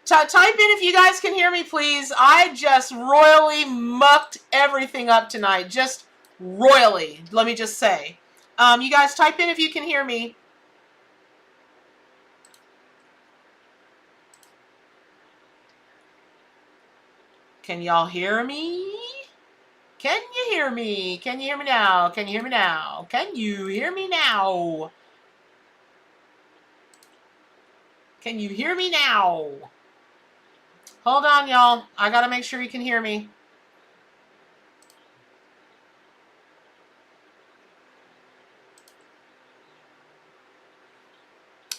Type in if you guys can hear me, please. I just royally mucked everything up tonight. Just royally, let me just say. You guys type in if you can hear me. Can y'all hear me? Can you hear me? Can you hear me now? Can you hear me now? Can you hear me now? Can you hear me now? Hold on, y'all. I gotta make sure you can hear me.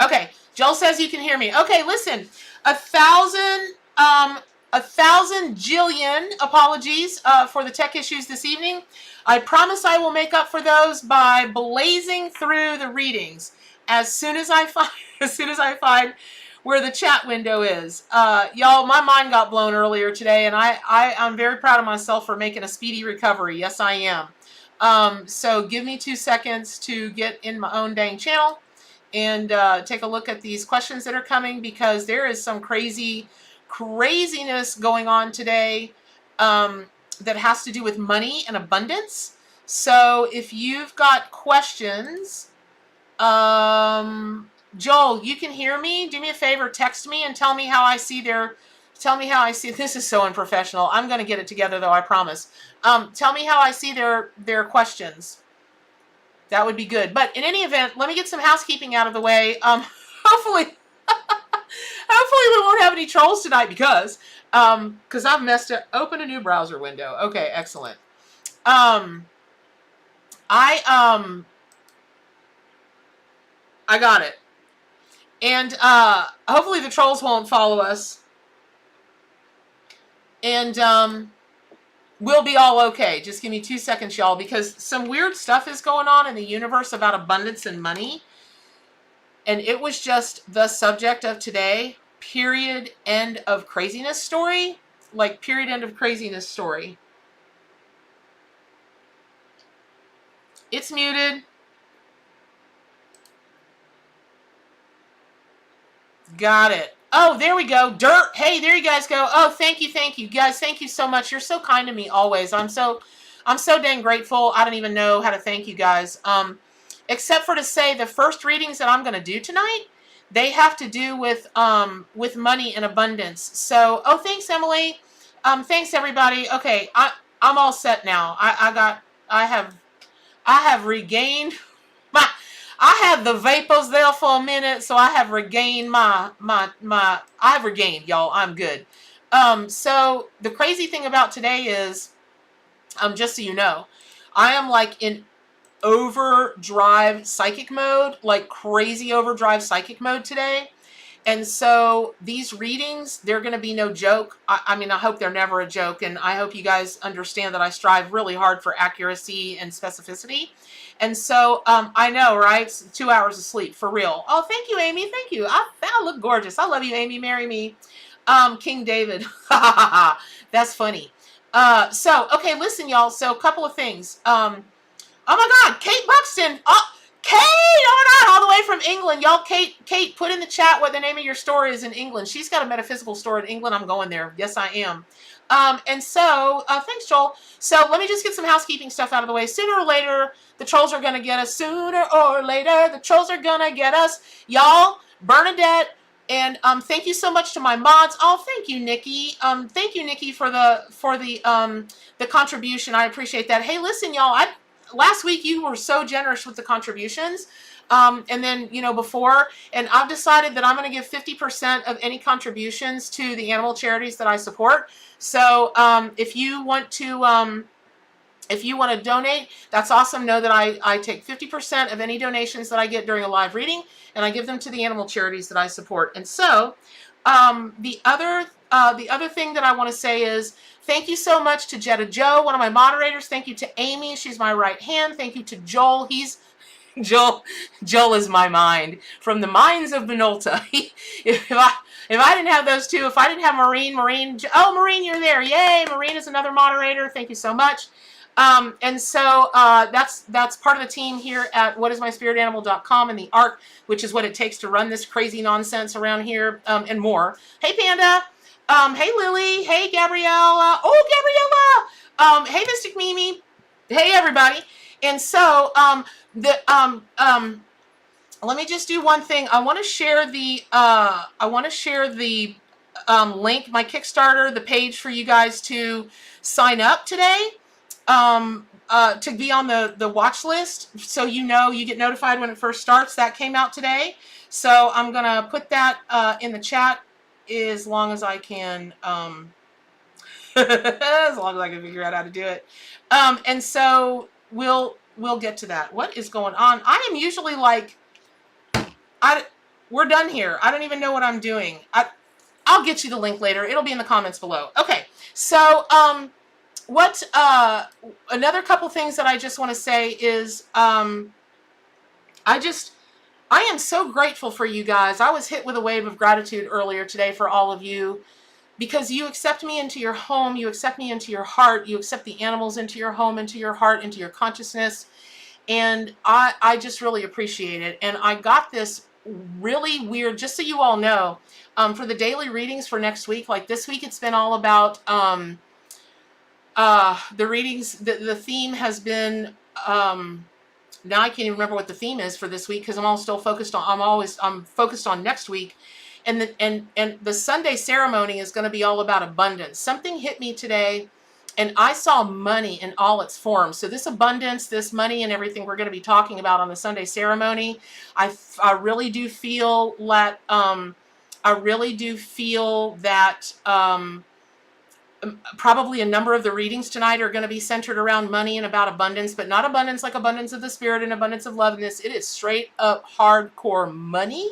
Okay, Joel says you can hear me. Okay, listen. 1,000 jillion apologies for the tech issues this evening. I promise I will make up for those by blazing through the readings as soon as I find where the chat window is. Y'all, my mind got blown earlier today, and I'm very proud of myself for making a speedy recovery. Yes, I am. So give me 2 seconds to get in my own dang channel and take a look at these questions that are coming, because there is some craziness going on today that has to do with money and abundance. So if you've got questions, Joel, you can hear me. Do me a favor, text me and tell me how I see this is so unprofessional. I'm going to get it together though, I promise. Tell me how I see their questions. That would be good. But in any event, let me get some housekeeping out of the way. Hopefully we won't have any trolls tonight because I've messed up. Open a new browser window. Okay, excellent. I got it. And hopefully the trolls won't follow us. And we'll be all okay. Just give me 2 seconds, y'all, because some weird stuff is going on in the universe about abundance and money. And it was just the subject of today. Period. End of craziness story. Like, period. End of craziness story. It's muted. Got it. Oh, there we go. Dirt. Hey, there you guys go. Oh, thank you, guys. Thank you so much. You're so kind to me always. I'm so dang grateful. I don't even know how to thank you guys. Except for to say the first readings that I'm going to do tonight, they have to do with money and abundance. So, oh, thanks, Emily. Thanks everybody. Okay, I'm all set now. I have regained my. I had the vapors there for a minute, so I have regained I've regained, y'all. I'm good. So the crazy thing about today is, just so you know, I am like in overdrive psychic mode, like crazy overdrive psychic mode today. And so these readings, they're going to be no joke. I mean, I hope they're never a joke. And I hope you guys understand that I strive really hard for accuracy and specificity. And so I know, right? It's 2 hours of sleep, for real. Oh, thank you, Amy. Thank you. I look gorgeous. I love you, Amy. Marry me. King David. That's funny. So, okay, listen, y'all. So a couple of things. Oh, my God. Kate Buxton. Oh, Kate, oh my God, all the way from England. Y'all, Kate, put in the chat what the name of your store is in England. She's got a metaphysical store in England. I'm going there. Yes, I am. And so, thanks, Joel. So let me just get some housekeeping stuff out of the way. Sooner or later, the trolls are going to get us. Sooner or later, the trolls are going to get us. Y'all, Bernadette, and thank you so much to my mods. Oh, thank you, Nikki. Thank you, Nikki, for the contribution. I appreciate that. Hey, listen, y'all, last week you were so generous with the contributions. And then, before, and I've decided that I'm going to give 50% of any contributions to the animal charities that I support. So, if you want to donate, that's awesome. Know that I take 50% of any donations that I get during a live reading, and I give them to the animal charities that I support. And so, the other thing that I want to say is, thank you so much to Jetta Joe, one of my moderators. Thank you to Amy. She's my right hand. Thank you to Joel. Joel is my mind from the mines of Minolta. if I didn't have those two, if I didn't have Maureen, oh, Maureen, you're there. Yay. Maureen is another moderator. Thank you so much. And so that's part of the team here at whatismyspiritanimal.com and the art, which is what it takes to run this crazy nonsense around here, and more. Hey, Panda. Hey, Lily. Hey, Gabriella. Oh, Gabriella. Hey, Mystic Mimi. Hey, everybody. And so let me just do one thing. I want to share the link, my Kickstarter, the page for you guys to sign up today, to be on the watch list, so you get notified when it first starts. That came out today, so I'm gonna put that in the chat as long as I can, as long as I can figure out how to do it. And so we'll get to that. What is going on? I am usually like, we're done here. I don't even know what I'm doing. I'll get you the link later. It'll be in the comments below. Okay, so another couple things that I just want to say is I am so grateful for you guys. I was hit with a wave of gratitude earlier today for all of you, because you accept me into your home, you accept me into your heart, you accept the animals into your home, into your heart, into your consciousness, and I just really appreciate it. And I got this really weird, just so you all know, for the daily readings for next week, like this week it's been all about the readings. The theme has been, now I can't even remember what the theme is for this week, because I'm focused on next week. And the Sunday ceremony is going to be all about abundance. Something hit me today, and I saw money in all its forms. So this abundance, this money, and everything we're going to be talking about on the Sunday ceremony, I really do feel that probably a number of the readings tonight are going to be centered around money and about abundance, but not abundance like abundance of the spirit and abundance of love. And it is straight up hardcore money,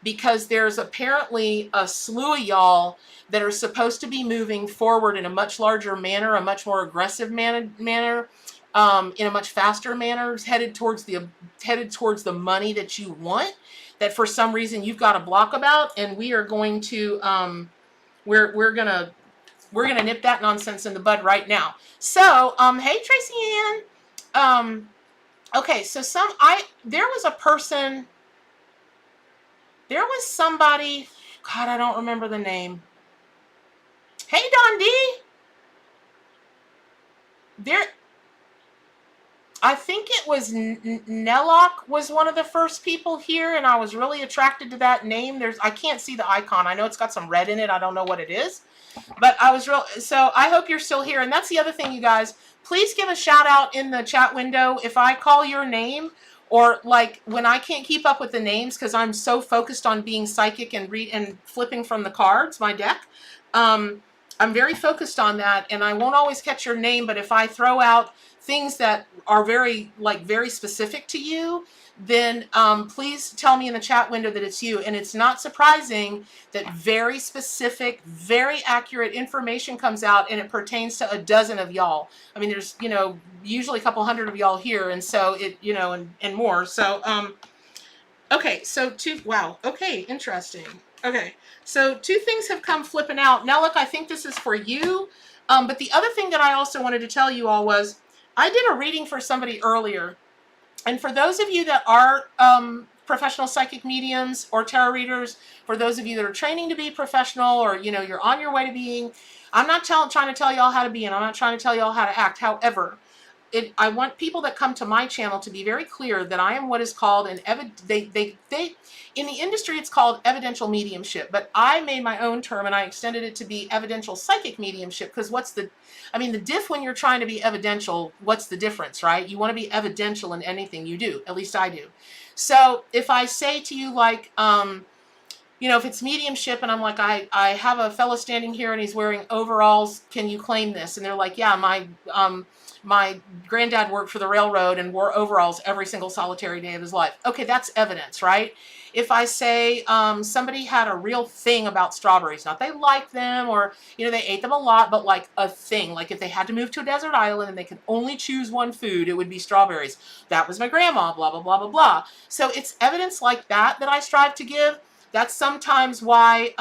because there's apparently a slew of y'all that are supposed to be moving forward in a much larger manner, a much more aggressive manner, in a much faster manner, headed towards the money that you want, that for some reason you've got a block about. And we are going to we're gonna nip that nonsense in the bud right now. So hey, Tracy Ann. Okay, so there was somebody, God, I don't remember the name. Hey, Don D. I think it was Nellock was one of the first people here, and I was really attracted to that name. I can't see the icon. I know it's got some red in it. I don't know what it is, but so I hope you're still here. And that's the other thing, you guys. Please give a shout out in the chat window if I call your name, or like when I can't keep up with the names because I'm so focused on being psychic and flipping from the cards, my deck. I'm very focused on that, and I won't always catch your name, but if I throw out things that are very specific to you, then please tell me in the chat window that it's you. And it's not surprising that very specific, very accurate information comes out, and it pertains to a dozen of y'all. I mean, there's, usually a couple hundred of y'all here, and so it, and more. So, okay, so wow, okay, interesting. Okay, so two things have come flipping out. Now, look, I think this is for you. But the other thing that I also wanted to tell you all was, I did a reading for somebody earlier. And for those of you that are professional psychic mediums or tarot readers, for those of you that are training to be professional, or, you're on your way to being, I'm not trying to tell y'all how to be, and I'm not trying to tell y'all how to act. However, I want people that come to my channel to be very clear that I am what is called in the industry, it's called evidential mediumship, but I made my own term and I extended it to be evidential psychic mediumship, because the diff when you're trying to be evidential, what's the difference, right? You want to be evidential in anything you do, at least I do. So if I say to you, like, if it's mediumship and I'm like, I have a fellow standing here and he's wearing overalls, can you claim this? And they're like, yeah, my granddad worked for the railroad and wore overalls every single solitary day of his life. Okay, that's evidence, right? If I say somebody had a real thing about strawberries, not they liked them or, they ate them a lot, but like a thing, like if they had to move to a desert island and they could only choose one food, it would be strawberries. That was my grandma, blah, blah, blah, blah, blah. So it's evidence like that I strive to give. That's sometimes why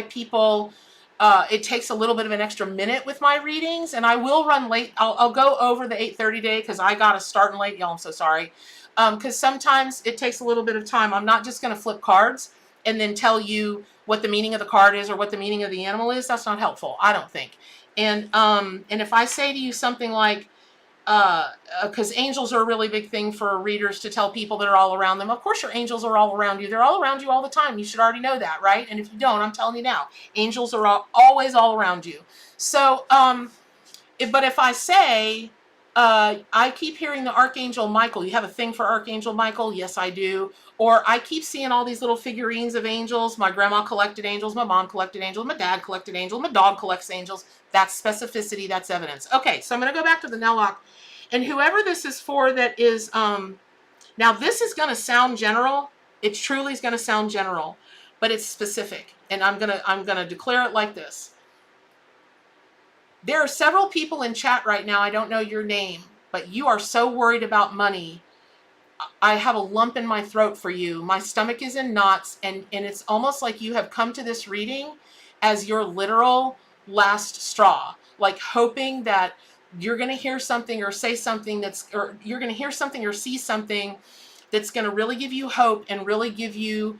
people It takes a little bit of an extra minute with my readings, and I will run late. I'll go over the 8:30 day because I got to start late. Y'all, I'm so sorry. Because sometimes it takes a little bit of time. I'm not just going to flip cards and then tell you what the meaning of the card is or what the meaning of the animal is. That's not helpful, I don't think. And if I say to you something like, because angels are a really big thing for readers to tell people that are all around them. Of course your angels are all around you. They're all around you all the time. You should already know that, right? And if you don't, I'm telling you now, angels are always all around you. So, but if I say, I keep hearing the Archangel Michael. You have a thing for Archangel Michael? Yes, I do. Or I keep seeing all these little figurines of angels. My grandma collected angels. My mom collected angels. My dad collected angels. My dog collects angels. That's specificity. That's evidence. Okay, so I'm going to go back to the Nellock. And whoever this is for that is, now this is going to sound general. It truly is going to sound general, but it's specific. And I'm going to declare it like this. There are several people in chat right now. I don't know your name, but you are so worried about money. I have a lump in my throat for you. My stomach is in knots, and it's almost like you have come to this reading as your literal last straw, like hoping that you're going to hear something or say something or you're going to hear something or see something that's going to really give you hope and really give you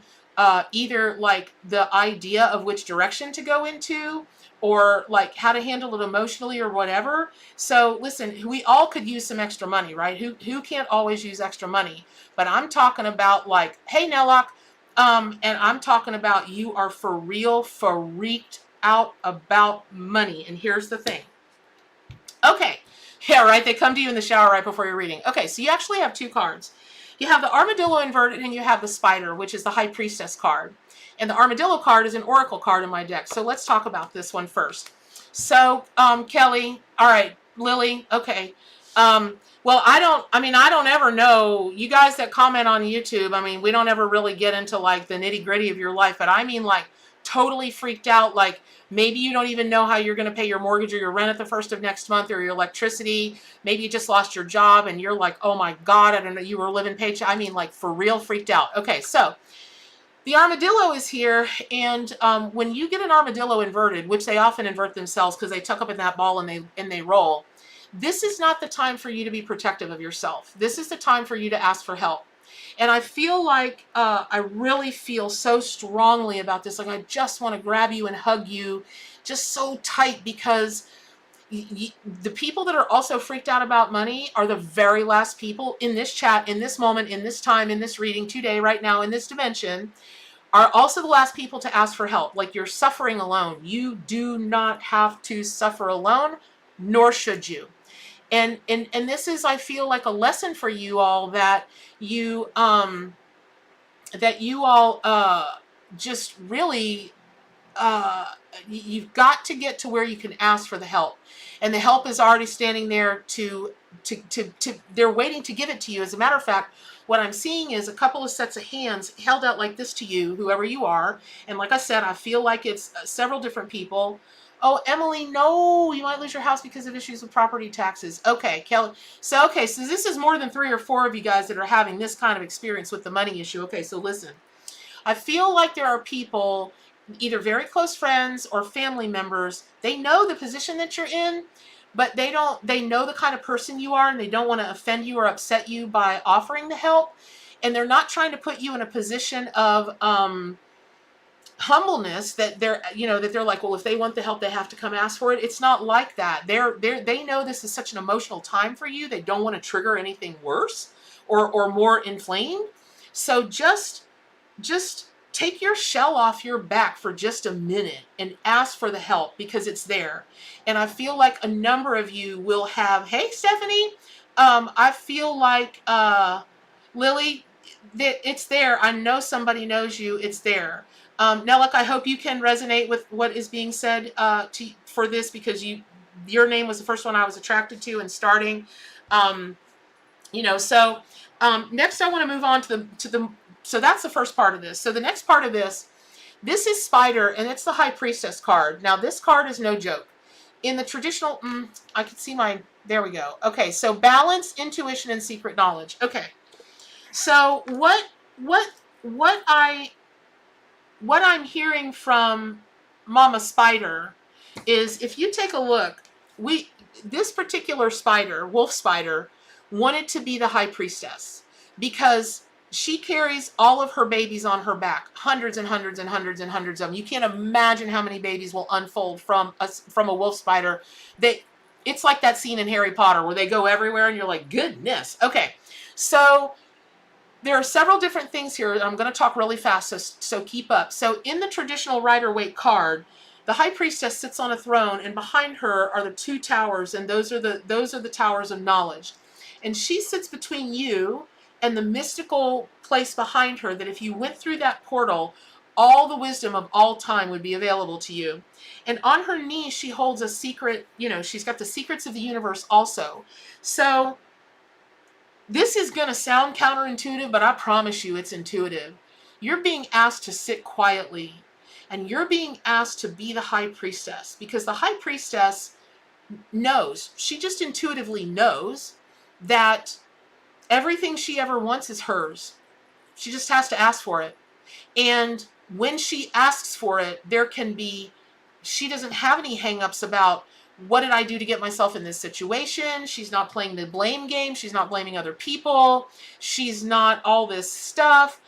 either like the idea of which direction to go into or like how to handle it emotionally or whatever. So listen, we all could use some extra money, right? Who can't always use extra money? But I'm talking about like, hey, Nellock, and I'm talking about you are for real freaked out about money. And here's the thing. Okay, yeah, right, they come to you in the shower right before you're reading. Okay, so you actually have two cards. You have the armadillo inverted and you have the spider, which is the high priestess card. And the armadillo card is an oracle card in my deck. So let's talk about this one first. So, Kelly, all right, Lily, okay. Well, I don't ever know, you guys that comment on YouTube, I mean, we don't ever really get into like the nitty gritty of your life, but I mean like totally freaked out, like maybe you don't even know how you're going to pay your mortgage or your rent at the first of next month or your electricity. Maybe you just lost your job and you're like, oh my God, I don't know, you were living paycheck. I mean, like for real freaked out. Okay, so the armadillo is here, and when you get an armadillo inverted, which they often invert themselves because they tuck up in that ball and they roll, this is not the time for you to be protective of yourself. This is the time for you to ask for help. And I feel like, I really feel so strongly about this. Like I just want to grab you and hug you just so tight because the people that are also freaked out about money are the very last people in this chat, in this moment, in this time, in this reading today, right now, in this dimension, are also the last people to ask for help. Like you're suffering alone. You do not have to suffer alone, nor should you. And this is, I feel like, a lesson for you all that you all just really, you've got to get to where you can ask for the help. And the help is already standing there they're waiting to give it to you. As a matter of fact, what I'm seeing is a couple of sets of hands held out like this to you, whoever you are. And like I said, I feel like it's several different people. Oh, Emily, no, you might lose your house because of issues with property taxes. Okay, Kelly. So this is more than 3 or 4 of you guys that are having this kind of experience with the money issue. Okay, so listen. I feel like there are people, either very close friends or family members, they know the position that you're in, but they know the kind of person you are and they don't want to offend you or upset you by offering the help. And they're not trying to put you in a position of, humbleness that they're like, well, if they want the help, they have to come ask for it. It's not like that. They know this is such an emotional time for you. They don't want to trigger anything worse or more inflamed. So just take your shell off your back for just a minute and ask for the help because it's there. And I feel like a number of you will have, hey, Stephanie, I feel like, Lily, that it's there. I know somebody knows you. It's there. Nellick, I hope you can resonate with what is being said for this because your name was the first one I was attracted to and starting. Next I want to move on so that's the first part of this. So the next part of this is Spider, and it's the High Priestess card. Now this card is no joke. In the traditional, I can see there we go. Okay, so balance, intuition, and secret knowledge. Okay, so what I'm hearing from Mama Spider is, if you take a look, this particular spider, wolf spider, wanted to be the high priestess because she carries all of her babies on her back, hundreds and hundreds and hundreds and hundreds of them. You can't imagine how many babies will unfold from a wolf spider. It's like that scene in Harry Potter where they go everywhere and you're like, goodness. Okay, so there are several different things here. I'm going to talk really fast, so keep up. So in the traditional Rider-Waite card, the high priestess sits on a throne, and behind her are the two towers, and those are the towers of knowledge. And she sits between you and the mystical place behind her that if you went through that portal, all the wisdom of all time would be available to you. And on her knee, she holds a secret, she's got the secrets of the universe also. So this is going to sound counterintuitive, but I promise you it's intuitive. You're being asked to sit quietly, and you're being asked to be the high priestess, because the high priestess knows, she just intuitively knows that everything she ever wants is hers. She just has to ask for it. And when she asks for it, she doesn't have any hangups about, what did I do to get myself in this situation? She's not playing the blame game. She's not blaming other people. She's not all this stuff.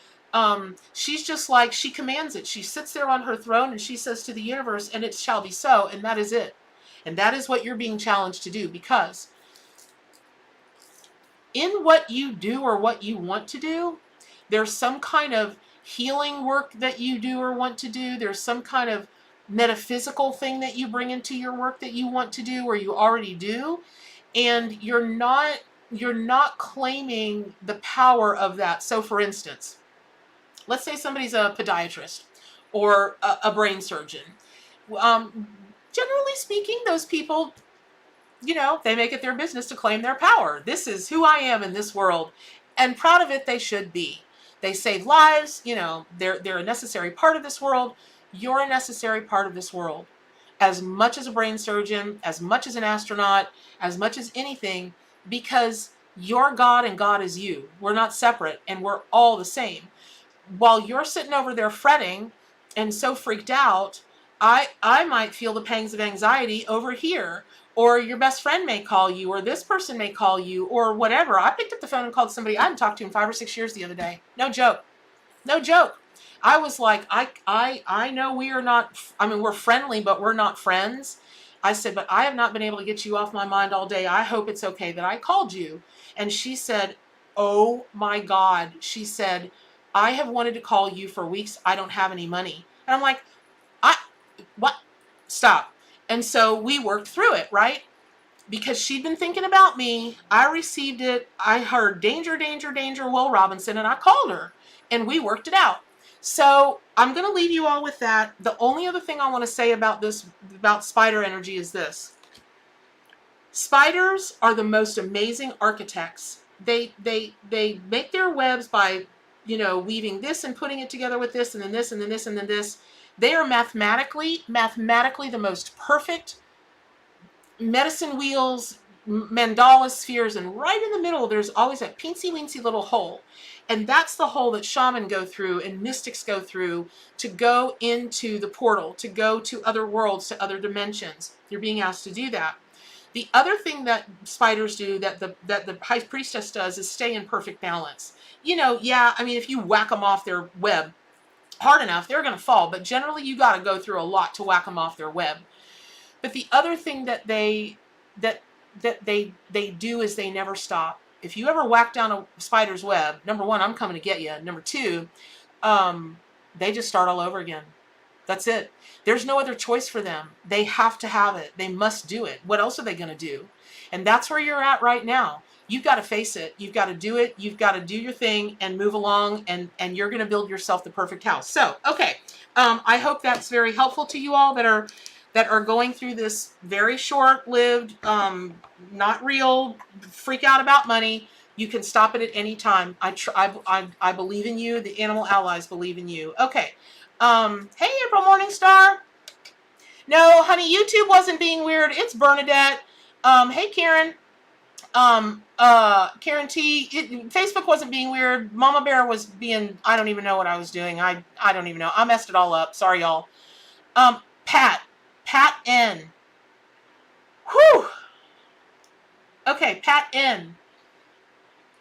She's just like, she commands it. She sits there on her throne and she says to the universe, and it shall be so. And that is it. And that is what you're being challenged to do, because in what you do or what you want to do, there's some kind of healing work that you do or want to do. There's some kind of metaphysical thing that you bring into your work that you want to do or you already do, and you're not claiming the power of that. So for instance, let's say somebody's a podiatrist or a brain surgeon. Generally speaking, those people, they make it their business to claim their power. This is who I am in this world, and proud of it they should be. They save lives, they're a necessary part of this world. You're a necessary part of this world. As much as a brain surgeon, as much as an astronaut, as much as anything, because you're God and God is you. We're not separate, and we're all the same. While you're sitting over there fretting and so freaked out, I might feel the pangs of anxiety over here, or your best friend may call you, or this person may call you, or whatever. I picked up the phone and called somebody I hadn't talked to in 5 or 6 years the other day. No joke. No joke. I was like, I know we are not, we're friendly, but we're not friends. I said, but I have not been able to get you off my mind all day. I hope it's okay that I called you. And she said, oh my God. She said, I have wanted to call you for weeks. I don't have any money. And I'm like, what? Stop. And so we worked through it, right? Because she'd been thinking about me. I received it. I heard danger, danger, danger, Will Robinson, and I called her and we worked it out. So I'm going to leave you all with that. The only other thing I want to say about spider energy is this. Spiders are the most amazing architects. They make their webs by, weaving this and putting it together with this and then this and then this and then this. They are mathematically the most perfect medicine wheels, mandala spheres, and right in the middle there's always that teensy-weensy little hole. And that's the hole that shamans go through and mystics go through to go into the portal, to go to other worlds, to other dimensions. You're being asked to do that. The other thing that spiders do, that the high priestess does, is stay in perfect balance. If you whack them off their web hard enough, they're going to fall. But generally, you got to go through a lot to whack them off their web. But the other thing that they do is they never stop. If you ever whack down a spider's web, number one, I'm coming to get you. Number two, they just start all over again. That's it. There's no other choice for them. They have to have it. They must do it. What else are they going to do? And that's where you're at right now. You've got to face it. You've got to do it. You've got to do your thing and move along, and you're going to build yourself the perfect house. So, okay. I hope that's very helpful to you all that are going through this very short-lived, not real, freak out about money. You can stop it at any time. I believe in you. The animal allies believe in you. Okay. Hey, April Morningstar. No, honey, YouTube wasn't being weird. It's Bernadette. Hey, Karen. Karen T. Facebook wasn't being weird. Mama Bear was being, I don't even know what I was doing. I don't even know. I messed it all up. Sorry, y'all. Pat N. Whew. Okay, Pat N.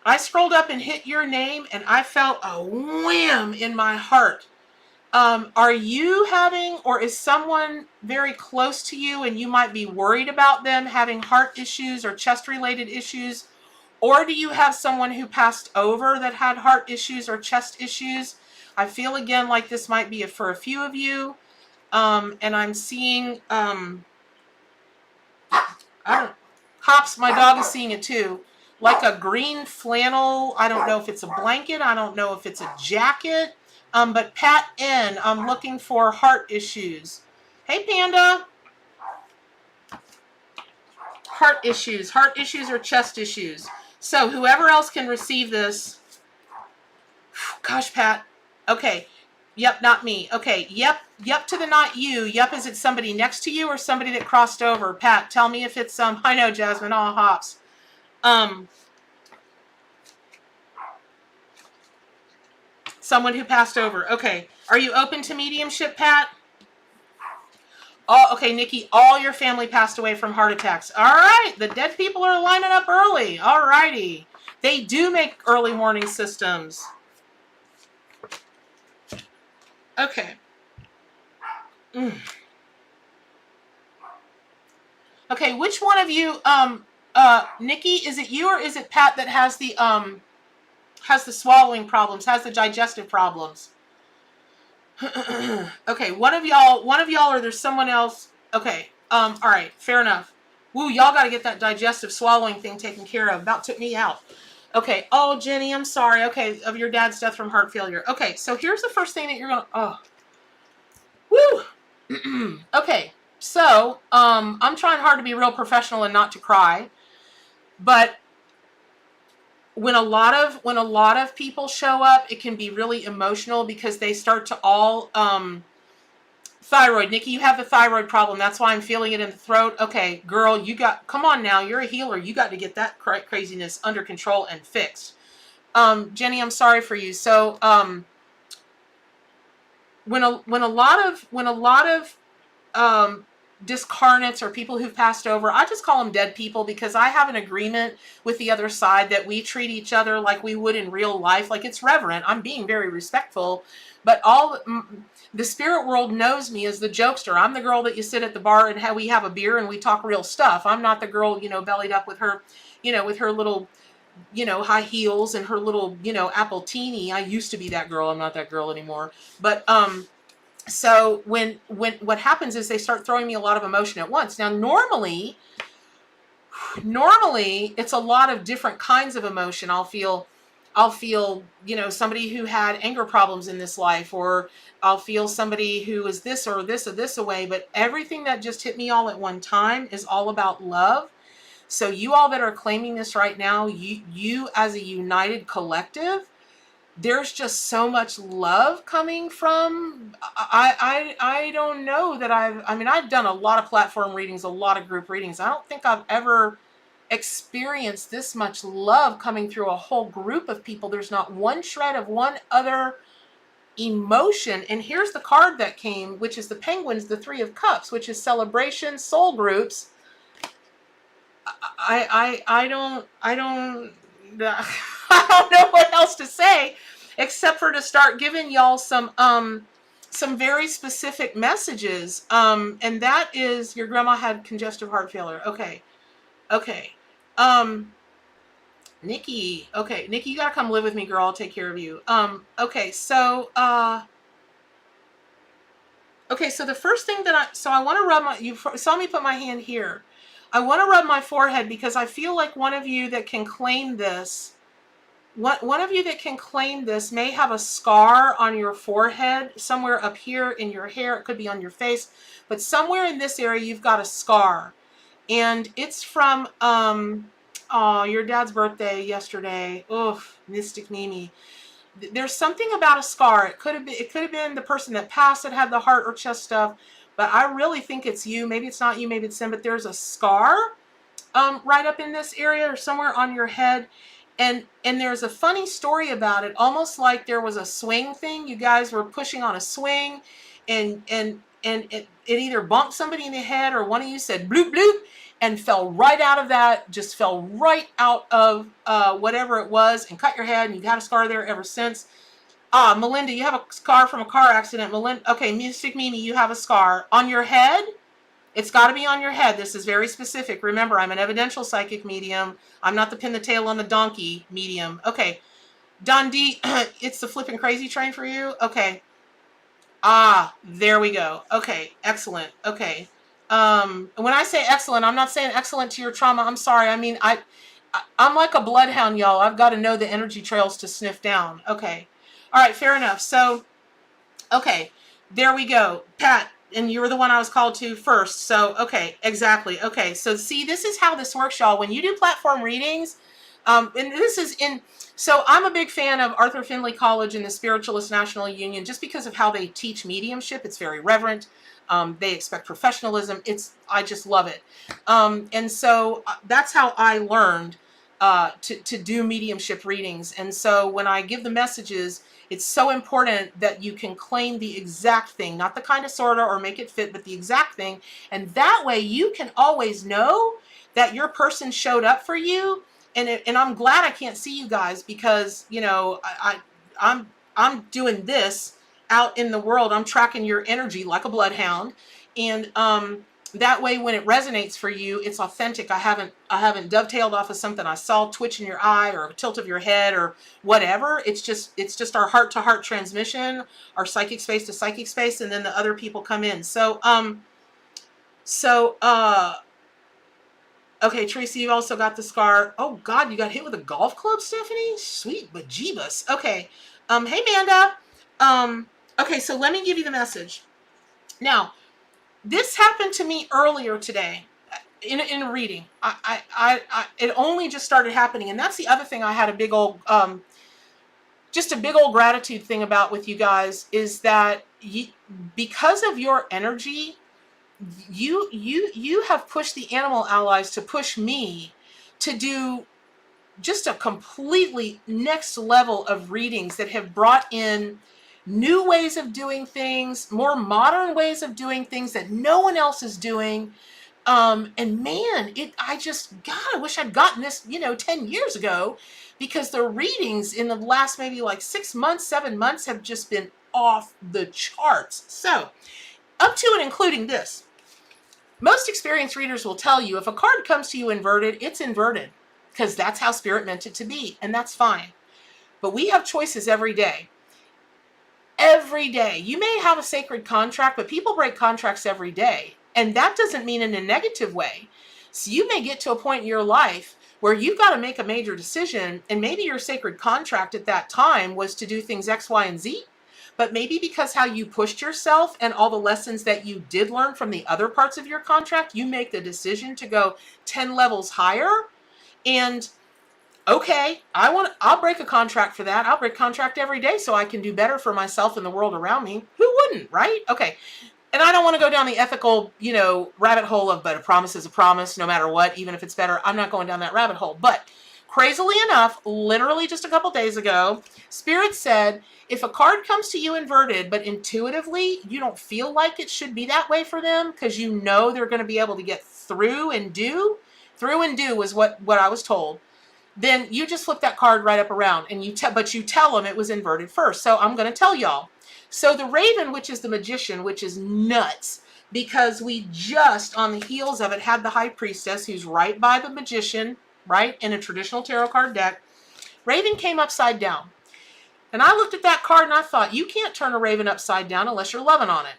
I scrolled up and hit your name, and I felt a wham in my heart. Are you having, or is someone very close to you and you might be worried about them having heart issues or chest related issues? Or do you have someone who passed over that had heart issues or chest issues? I feel again like this might be for a few of you. And I'm seeing, Hops, my dog is seeing it too. Like a green flannel. I don't know if it's a blanket. I don't know if it's a jacket. But Pat N, I'm looking for heart issues. Hey, Panda. Heart issues or chest issues. So whoever else can receive this. Gosh, Pat. Okay. Yep, not me. Okay. Yep to the not you. Yep, is it somebody next to you or somebody that crossed over? Pat, tell me if it's I know, Jasmine. Oh, Hops. Someone who passed over. Okay. Are you open to mediumship, Pat? Oh, okay, Nikki, all your family passed away from heart attacks. All right, the dead people are lining up early. All righty. They do make early warning systems. Okay. Okay, which one of you, Nikki, is it you or is it Pat that has the swallowing problems, has the digestive problems? Okay, one of y'all, or there's someone else. Okay, all right, fair enough. Woo, y'all got to get that digestive swallowing thing taken care of. About took me out. Okay, oh, Jenny, I'm sorry. Okay, of your dad's death from heart failure. Okay, so here's the first thing that you're going to, woo. Okay, so, I'm trying hard to be real professional and not to cry, but when a lot of people show up, it can be really emotional because they start to all, thyroid. Nikki, you have the thyroid problem. That's why I'm feeling it in the throat. Okay, girl, come on now. You're a healer. You got to get that craziness under control and fixed. Jenny, I'm sorry for you. So, when a lot of discarnates or people who've passed over, I just call them dead people because I have an agreement with the other side that we treat each other like we would in real life. Like it's reverent. I'm being very respectful, but the spirit world knows me as the jokester. I'm the girl that you sit at the bar and we have a beer and we talk real stuff. I'm not the girl, bellied up with her, with her little, high heels and her little, apple teeny. I used to be that girl. I'm not that girl anymore. But, so when what happens is they start throwing me a lot of emotion at once. Now, normally it's a lot of different kinds of emotion. I'll feel, somebody who had anger problems in this life, or I'll feel somebody who is this or this or this away. But everything that just hit me all at one time is all about love. So you all that are claiming this right now, you as a united collective, there's just so much love coming from, I don't know that I've done a lot of platform readings, a lot of group readings. I don't think I've ever experienced this much love coming through a whole group of people. There's not one shred of one other emotion. And here's the card that came, which is the Penguins, the Three of Cups, which is celebration, soul groups. I don't I don't know what else to say except for to start giving y'all some very specific messages. And that is, your grandma had congestive heart failure. Okay. Nikki, you gotta come live with me, girl. I'll take care of you. Okay, so the first thing that I want to rub you saw me put my hand here. I want to rub my forehead because I feel like one of you that can claim this, may have a scar on your forehead, somewhere up here in your hair. It could be on your face, but somewhere in this area you've got a scar. And it's from, your dad's birthday yesterday. Oof, Mystic Mimi. There's something about a scar. It could have been the person that passed that had the heart or chest stuff, but I really think it's you. Maybe it's not you, maybe it's them, but there's a scar right up in this area or somewhere on your head. And there's a funny story about it, almost like there was a swing thing. You guys were pushing on a swing, and and it either bumped somebody in the head or one of you said bloop bloop and fell right out of that, just fell right out of whatever it was and cut your head, and you've had a scar there ever since. Melinda, you have a scar from a car accident. Melinda, okay, Mystic Mimi, you have a scar on your head. It's got to be on your head. This is very specific. Remember, I'm an evidential psychic medium. I'm not the pin the tail on the donkey medium. Okay, Don D, it's the flipping crazy train for you. Okay. There we go. Okay, excellent. Okay. When I say excellent, I'm not saying excellent to your trauma. I'm sorry. I mean, I'm like a bloodhound, y'all. I've got to know the energy trails to sniff down. Okay. All right, fair enough. So, okay, there we go. Pat, and you were the one I was called to first. So, okay, exactly. Okay, so see, this is how this works, y'all. When you do platform readings, and this is in, so I'm a big fan of Arthur Findlay College and the Spiritualist National Union just because of how they teach mediumship. It's very reverent. They expect professionalism. I just love it. And so that's how I learned to do mediumship readings. And so when I give the messages, it's so important that you can claim the exact thing, not the kind of sorta or make it fit, but the exact thing. And that way you can always know that your person showed up for you. And I'm glad I can't see you guys because, you know, I'm doing this out in the world. I'm tracking your energy like a bloodhound. And that way when it resonates for you, it's authentic. I haven't dovetailed off of something I saw twitch in your eye or a tilt of your head or whatever. It's just our heart to heart transmission, our psychic space to psychic space, and then the other people come in. Okay, Tracy, you also got the scar. Oh God, you got hit with a golf club, Stephanie? Sweet bejeebus. Okay. Hey Manda. Okay, so let me give you the message. Now, this happened to me earlier today in a reading. It only just started happening, and that's the other thing I had a big old just a big old gratitude thing about with you guys is that because of your energy, you have pushed the animal allies to push me to do just a completely next level of readings that have brought in new ways of doing things, more modern ways of doing things that no one else is doing. And man, I wish I'd gotten this, 10 years ago, because the readings in the last maybe like 6 months, 7 months have just been off the charts. So up to and including this. Most experienced readers will tell you if a card comes to you inverted, it's inverted because that's how spirit meant it to be, and that's fine. But we have choices every day. Every day. You may have a sacred contract, but people break contracts every day, and that doesn't mean in a negative way. So you may get to a point in your life where you've got to make a major decision, and maybe your sacred contract at that time was to do things X, Y, and Z. But maybe because how you pushed yourself and all the lessons that you did learn from the other parts of your contract, you make the decision to go 10 levels higher. And okay, I'll break a contract for that. I'll break contract every day so I can do better for myself and the world around me. Who wouldn't, right? Okay. And I don't want to go down the ethical, rabbit hole of, but a promise is a promise no matter what, even if it's better. I'm not going down that rabbit hole. But crazily enough, literally just a couple days ago, Spirit said, if a card comes to you inverted, but intuitively you don't feel like it should be that way for them because you know they're going to be able to get through and do was what I was told, then you just flip that card right up around and you tell them it was inverted first. So I'm going to tell y'all. So the Raven, which is the magician, which is nuts, because we just on the heels of it had the High Priestess who's right by the magician, right, in a traditional tarot card deck. Raven came upside down. And I looked at that card and I thought, you can't turn a Raven upside down unless you're loving on it.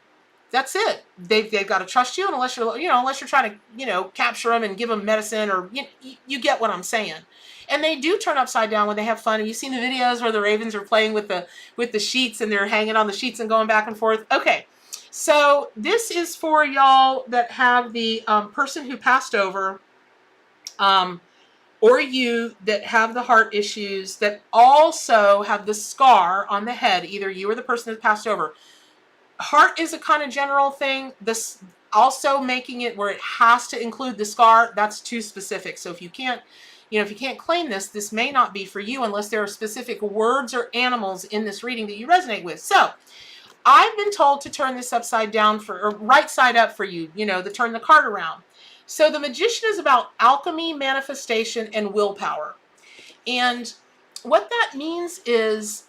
That's it. They've got to trust you, and unless you're trying to, capture them and give them medicine, or you get what I'm saying. And they do turn upside down when they have fun. Have you seen the videos where the Ravens are playing with the sheets and they're hanging on the sheets and going back and forth? Okay. So this is for y'all that have the person who passed over, or you that have the heart issues that also have the scar on the head, either you or the person that passed over. Heart is a kind of general thing. This also making it where it has to include the scar, that's too specific. So if you can't claim this may not be for you unless there are specific words or animals in this reading that you resonate with. So I've been told to turn this upside down or right side up for you, to turn the card around. So the Magician is about alchemy, manifestation, and willpower. And what that means is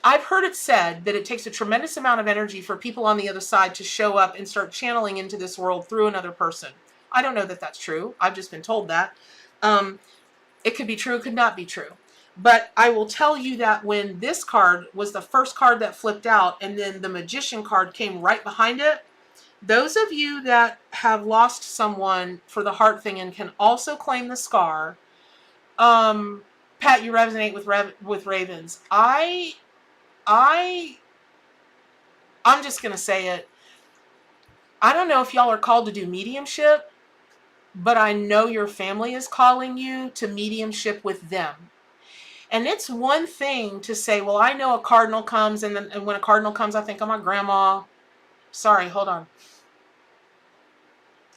I've heard it said that it takes a tremendous amount of energy for people on the other side to show up and start channeling into this world through another person. I don't know that that's true. I've just been told that. It could be true, it could not be true. But I will tell you that when this card was the first card that flipped out and then the Magician card came right behind it, those of you that have lost someone for the heart thing and can also claim the scar, Pat, you resonate with ravens. I'm just gonna say it. I don't know if y'all are called to do mediumship, but I know your family is calling you to mediumship with them. And it's one thing to say, well, I know a cardinal comes, and when a cardinal comes, I think of my grandma. Sorry, hold on.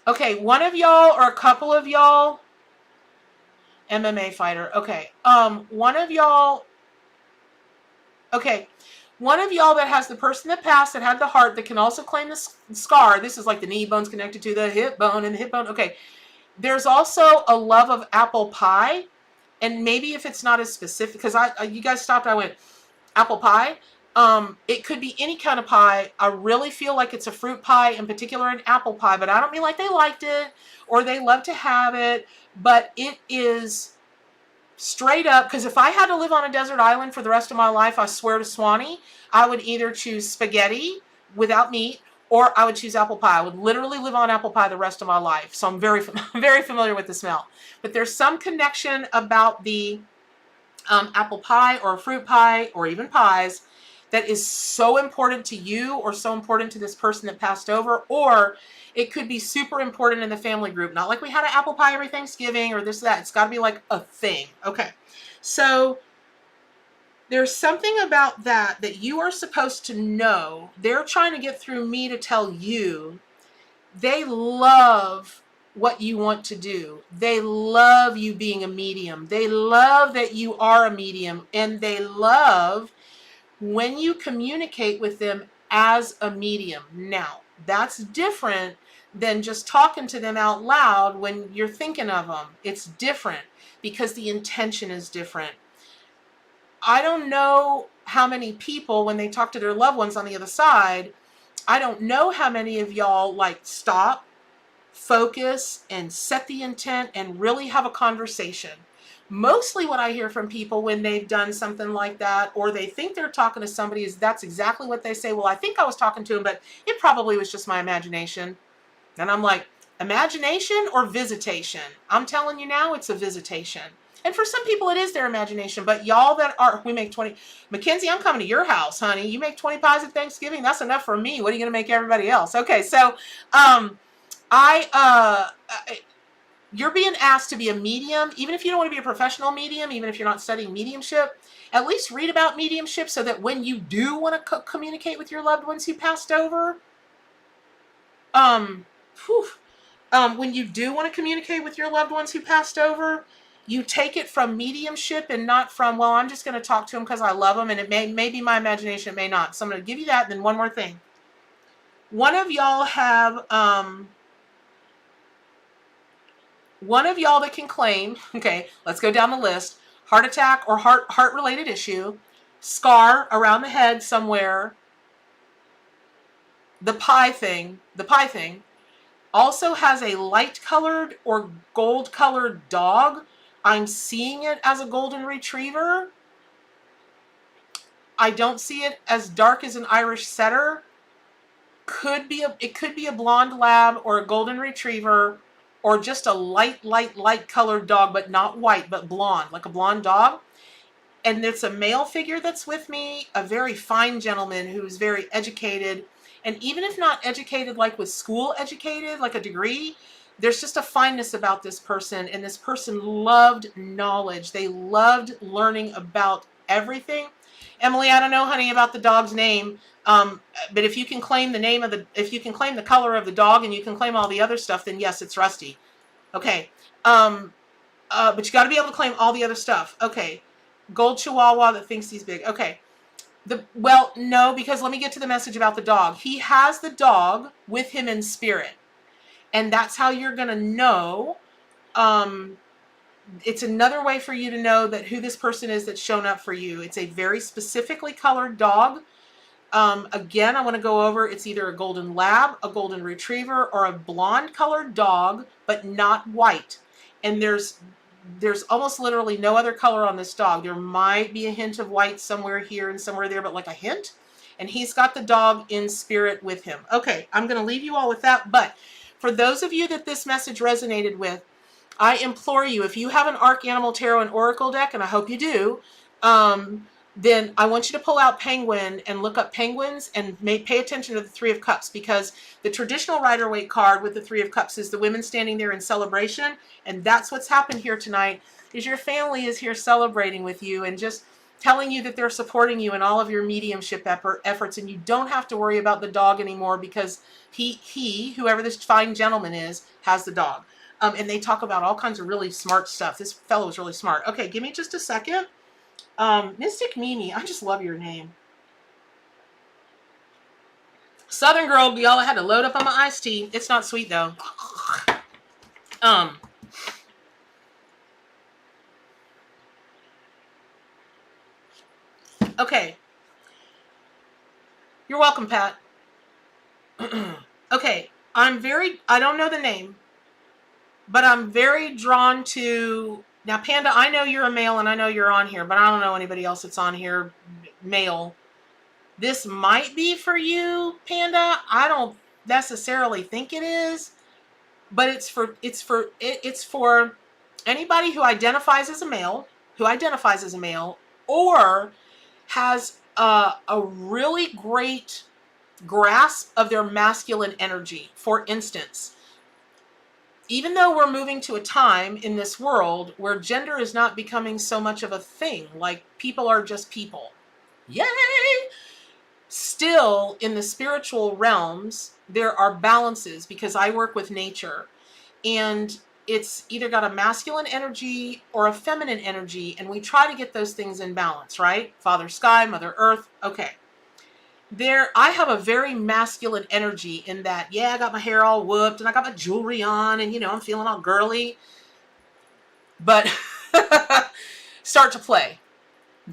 Okay, one of y'all or a couple of y'all, MMA fighter. Okay, one of y'all that has the person that passed that had the heart that can also claim the scar. This is like the knee bone's connected to the hip bone and the hip bone. Okay, there's also a love of apple pie. And maybe if it's not as specific, because you guys stopped, I went, apple pie. It could be any kind of pie. I really feel like it's a fruit pie, in particular an apple pie, but I don't mean like they liked it or they love to have it, but it is straight up, because if I had to live on a desert island for the rest of my life, I swear to Swanee, I would either choose spaghetti without meat or I would choose apple pie. I would literally live on apple pie the rest of my life. So I'm very familiar with the smell. But there's some connection about the apple pie or fruit pie or even pies that is so important to you or so important to this person that passed over, or it could be super important in the family group. Not like we had an apple pie every Thanksgiving or this, that. It's got to be like a thing. Okay. So there's something about that you are supposed to know. They're trying to get through me to tell you they love what you want to do. They love you being a medium. They love that you are a medium, and they love when you communicate with them as a medium. Now, that's different than just talking to them out loud when you're thinking of them. It's different because the intention is different. I don't know how many people, when they talk to their loved ones on the other side, I don't know how many of y'all like stop, focus, and set the intent and really have a conversation. Mostly what I hear from people when they've done something like that, or they think they're talking to somebody, is that's exactly what they say. Well, I think I was talking to him, but it probably was just my imagination. And I'm like, imagination or visitation? I'm telling you now, it's a visitation. And for some people, it is their imagination. But y'all that are, we make 20. Mackenzie, I'm coming to your house, honey. You make 20 pies at Thanksgiving? That's enough for me. What are you going to make everybody else? Okay, so you're being asked to be a medium, even if you don't want to be a professional medium, even if you're not studying mediumship. At least read about mediumship so that when you do want to communicate with your loved ones who passed over, when you do want to communicate with your loved ones who passed over, you take it from mediumship and not from, well, I'm just going to talk to them because I love them, and it may be my imagination, it may not. So I'm going to give you that, and then one more thing. One of y'all that can claim, okay, let's go down the list, heart attack or heart-related issue, scar around the head somewhere, the pie thing, also has a light-colored or gold-colored dog. I'm seeing it as a golden retriever. I don't see it as dark as an Irish setter. It could be a blonde lab or a golden retriever, or just a light colored dog, but not white, but blonde, like a blonde dog. And it's a male figure that's with me, a very fine gentleman who's very educated. And even if not educated, like with school educated, like a degree, there's just a fineness about this person. And this person loved knowledge. They loved learning about everything. Emily, I don't know, honey, about the dog's name. But if you can claim if you can claim the color of the dog and you can claim all the other stuff, then yes, it's Rusty. Okay. But you got to be able to claim all the other stuff. Okay. Gold Chihuahua that thinks he's big. Okay. Well, no, because let me get to the message about the dog. He has the dog with him in spirit. And that's how you're going to know. It's another way for you to know that who this person is that's shown up for you. It's a very specifically colored dog. Again, I want to go over, it's either a golden lab, a golden retriever, or a blonde colored dog, but not white. And there's almost literally no other color on this dog. There might be a hint of white somewhere here and somewhere there, but like a hint. And he's got the dog in spirit with him. Okay, I'm going to leave you all with that. But for those of you that this message resonated with, I implore you, if you have an Arc Animal Tarot and Oracle deck, and I hope you do, then I want you to pull out Penguin and look up penguins and pay attention to the Three of Cups, because the traditional Rider-Waite card with the Three of Cups is the women standing there in celebration. And that's what's happened here tonight, is your family is here celebrating with you and just telling you that they're supporting you in all of your mediumship efforts. And you don't have to worry about the dog anymore, because whoever this fine gentleman is, has the dog. And they talk about all kinds of really smart stuff. This fellow is really smart. Okay, give me just a second. Mystic Mimi, I just love your name. Southern Girl, y'all, I had to load up on my iced tea. It's not sweet though. Okay. You're welcome, Pat. Okay, I don't know the name, but I'm very drawn to, now Panda, I know you're a male and I know you're on here, but I don't know anybody else that's on here, male. This might be for you, Panda. I don't necessarily think it is, but it's for anybody who identifies as a male, or has a really great grasp of their masculine energy. For instance, even though we're moving to a time in this world where gender is not becoming so much of a thing, like people are just people, yay! Still, in the spiritual realms, there are balances, because I work with nature, and it's either got a masculine energy or a feminine energy, and we try to get those things in balance, right? Father Sky, Mother Earth, okay. I have a very masculine energy in that, yeah, I got my hair all whooped and I got my jewelry on and, I'm feeling all girly. But start to play.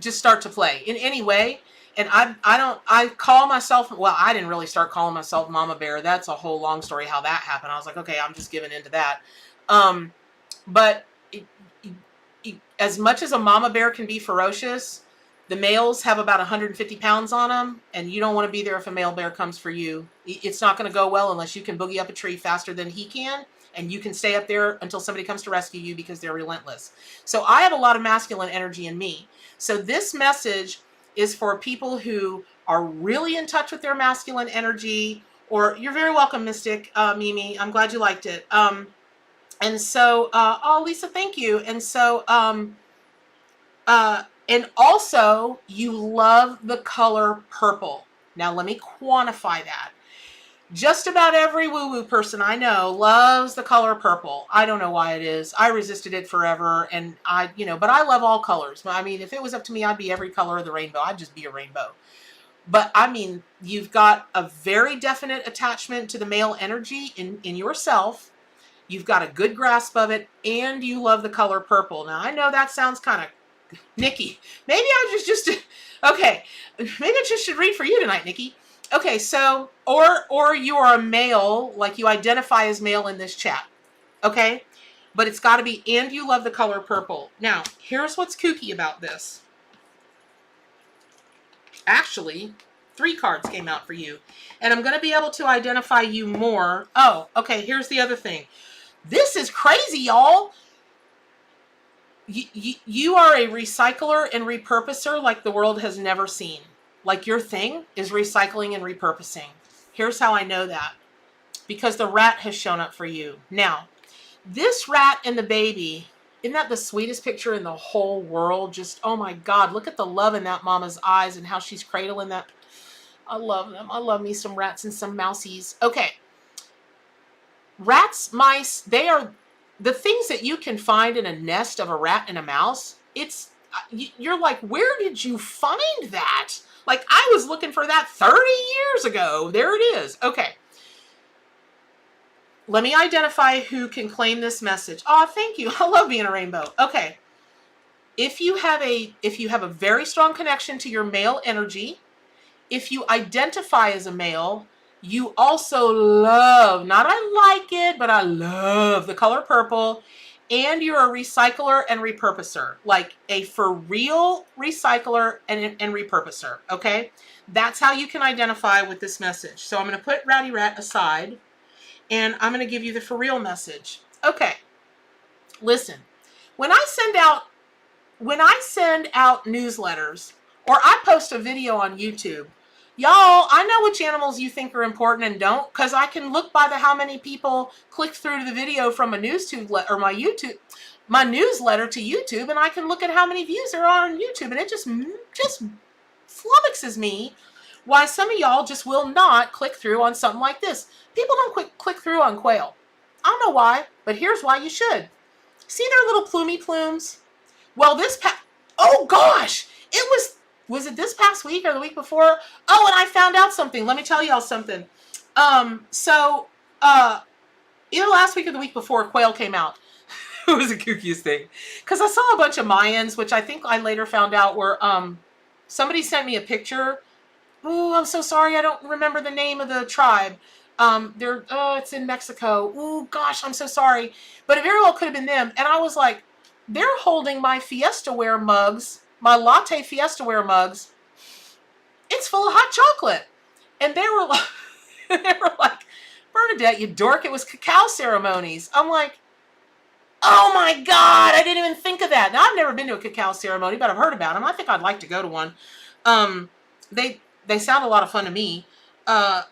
Just start to play in any way. And I call myself, well, I didn't really start calling myself Mama Bear. That's a whole long story how that happened. I was like, okay, I'm just giving into that. But as much as a Mama Bear can be ferocious, the males have about 150 pounds on them, and you don't want to be there if a male bear comes for you. It's not going to go well unless you can boogie up a tree faster than he can, and you can stay up there until somebody comes to rescue you, because they're relentless. So I have a lot of masculine energy in me. So this message is for people who are really in touch with their masculine energy, or you're very welcome, Mystic Mimi. I'm glad you liked it. And so, oh, Lisa, thank you. And so, and also, you love the color purple. Now, let me quantify that. Just about every woo-woo person I know loves the color purple. I don't know why it is. I resisted it forever, and but I love all colors. I mean, if it was up to me, I'd be every color of the rainbow. I'd just be a rainbow. But, I mean, you've got a very definite attachment to the male energy in yourself. You've got a good grasp of it, and you love the color purple. Now, I know that sounds kind of Nikki, maybe I just okay, maybe I just should read for you tonight, Nikki. Okay, so, or you are a male, like you identify as male in this chat, okay? But it's got to be, and you love the color purple. Now, here's what's kooky about this. Actually, 3 cards came out for you, and I'm going to be able to identify you more. Oh, okay, here's the other thing. This is crazy, y'all. You are a recycler and repurposer like the world has never seen. Like, your thing is recycling and repurposing. Here's how I know that. Because the rat has shown up for you. Now, this rat and the baby, isn't that the sweetest picture in the whole world? Just, oh my God, look at the love in that mama's eyes and how she's cradling that. I love them. I love me some rats and some mousies. Okay. Rats, mice, they are the things that you can find in a nest of a rat and a mouse. It's you're like, where did you find that? Like, I was looking for that 30 years ago. There it is. Okay. Let me identify who can claim this message. Oh, thank you. I love being a rainbow. Okay. If you have a very strong connection to your male energy, if you identify as a male, you also love, not I like it, but I love the color purple, and you're a recycler and repurposer, like a for real recycler and repurposer, okay? That's how you can identify with this message. So I'm going to put Ratty Rat aside, and I'm going to give you the for real message. Okay, listen, when I send out newsletters, or I post a video on YouTube, y'all, I know which animals you think are important and don't, because I can look by how many people click through to the video from a or my newsletter to YouTube, and I can look at how many views there are on YouTube, and it just flummoxes me why some of y'all just will not click through on something like this. People don't click through on quail. I don't know why, but here's why you should. See their little plumy plumes? Well, oh gosh, was it this past week or the week before? Oh, and I found out something. Let me tell y'all something. Either last week or the week before, quail came out. It was the kookiest thing. Because I saw a bunch of Mayans, which I think I later found out were, somebody sent me a picture. Oh, I'm so sorry, I don't remember the name of the tribe. It's in Mexico. Oh gosh, I'm so sorry. But it very well could have been them. And I was like, they're holding my Fiesta-ware mugs, my latte Fiesta-ware mugs. It's full of hot chocolate. And they were like, Bernadette, you dork, it was cacao ceremonies. I'm like, oh my God, I didn't even think of that. Now, I've never been to a cacao ceremony, but I've heard about them. I think I'd like to go to one. They sound a lot of fun to me. And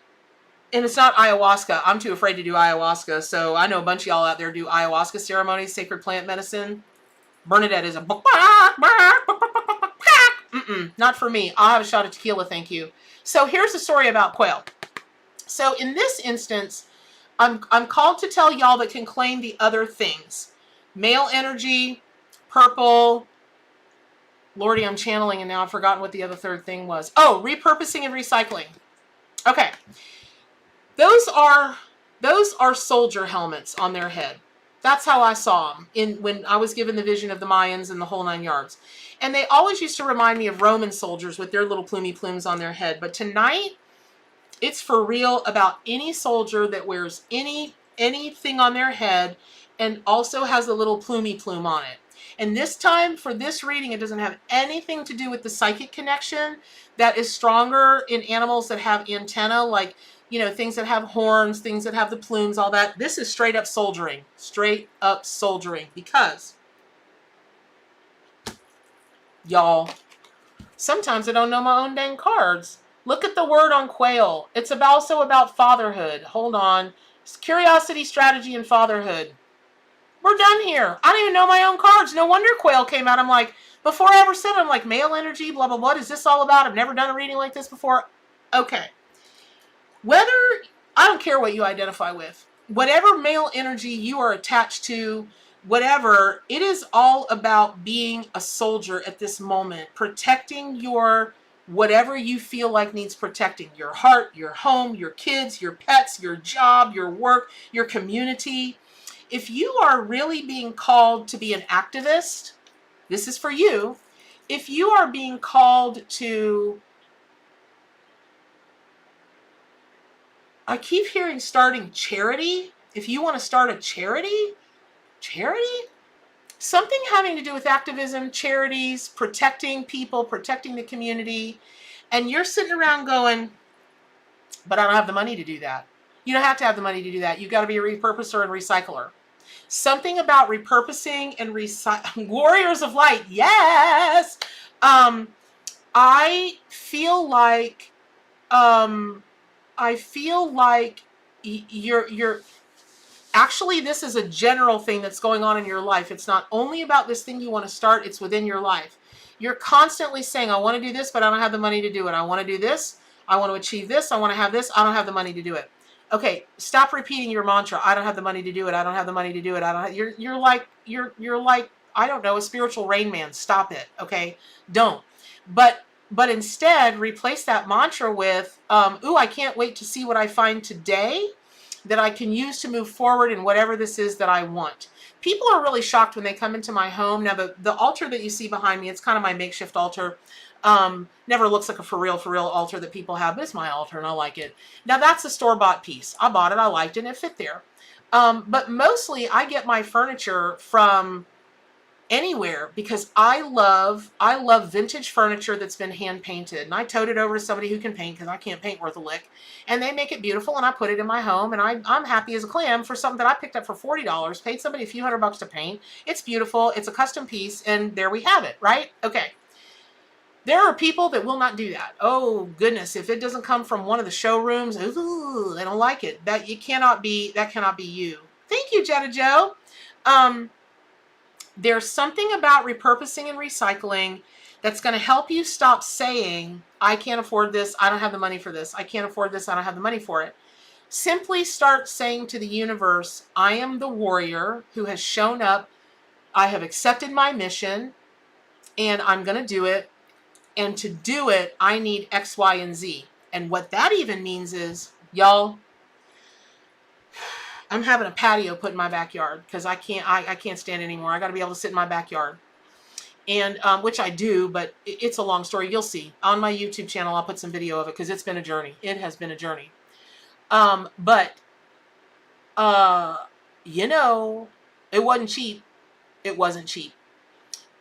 it's not ayahuasca. I'm too afraid to do ayahuasca. So I know a bunch of y'all out there do ayahuasca ceremonies, sacred plant medicine. Bernadette is a not for me. I'll have a shot of tequila, thank you. So here's the story about quail. So in this instance, I'm called to tell y'all that can claim the other things. Male energy, purple. Lordy, I'm channeling and now I've forgotten what the other third thing was. Oh, repurposing and recycling. Okay. Those are soldier helmets on their head. That's how I saw them when I was given the vision of the Mayans and the whole 9 yards. And they always used to remind me of Roman soldiers with their little plumy plumes on their head. But tonight, it's for real about any soldier that wears anything on their head and also has a little plumy plume on it. And this time, for this reading, it doesn't have anything to do with the psychic connection that is stronger in animals that have antenna, like, you know, things that have horns, things that have the plumes, all that. This is straight up soldiering. Straight up soldiering. Because, y'all, sometimes I don't know my own dang cards. Look at the word on quail. It's also about fatherhood. Hold on. It's curiosity, strategy, and fatherhood. We're done here. I don't even know my own cards. No wonder quail came out. I'm like, before I ever said it, I'm like, male energy, blah, blah, blah. What is this all about? I've never done a reading like this before. Okay. I don't care what you identify with. Whatever male energy you are attached to, whatever, it is all about being a soldier at this moment. Protecting your whatever you feel like needs protecting. Your heart, your home, your kids, your pets, your job, your work, your community. If you are really being called to be an activist, this is for you. If you are being called to, I keep hearing starting charity. If you want to start a charity? Something having to do with activism, charities, protecting people, protecting the community. And you're sitting around going, but I don't have the money to do that. You don't have to have the money to do that. You've got to be a repurposer and recycler. Something about repurposing and warriors of light. Yes. I feel like you're actually, this is a general thing that's going on in your life. It's not only about this thing you want to start, it's within your life. You're constantly saying, I want to do this, but I don't have the money to do it. I want to do this. I want to achieve this. I want to have this. I don't have the money to do it. Okay, stop repeating your mantra. I don't have the money to do it. I don't have the money to do it. I don't have, you're like I don't know, a spiritual Rain Man. Stop it. Okay. Don't. But instead replace that mantra with, ooh, I can't wait to see what I find today that I can use to move forward in whatever this is that I want. People are really shocked when they come into my home. Now, the altar that you see behind me, it's kind of my makeshift altar. Never looks like a for real altar that people have, but it's my altar and I like it. Now, that's a store-bought piece. I bought it, I liked it, and it fit there. But mostly I get my furniture from anywhere because I love vintage furniture that's been hand painted, and I tote it over to somebody who can paint because I can't paint worth a lick, and they make it beautiful, and I put it in my home, and I'm happy as a clam for something that I picked up for $40, paid somebody a few $100 to paint. It's beautiful, it's a custom piece, and there we have it, right? Okay. There are people that will not do that. Oh goodness, if it doesn't come from one of the showrooms, ooh, they don't like it. That cannot be you. Thank you, Jetta Joe. There's something about repurposing and recycling that's going to help you stop saying, I can't afford this, I don't have the money for this, I can't afford this, I don't have the money for it. Simply start saying to the universe, I am the warrior who has shown up, I have accepted my mission, and I'm going to do it. And to do it, I need X, Y, and Z. And what that even means is, y'all, I'm having a patio put in my backyard because I can't stand it anymore. I got to be able to sit in my backyard, and which I do, but it's a long story. You'll see on my YouTube channel. I'll put some video of it because it's been a journey. It has been a journey. But you know, it wasn't cheap. It wasn't cheap.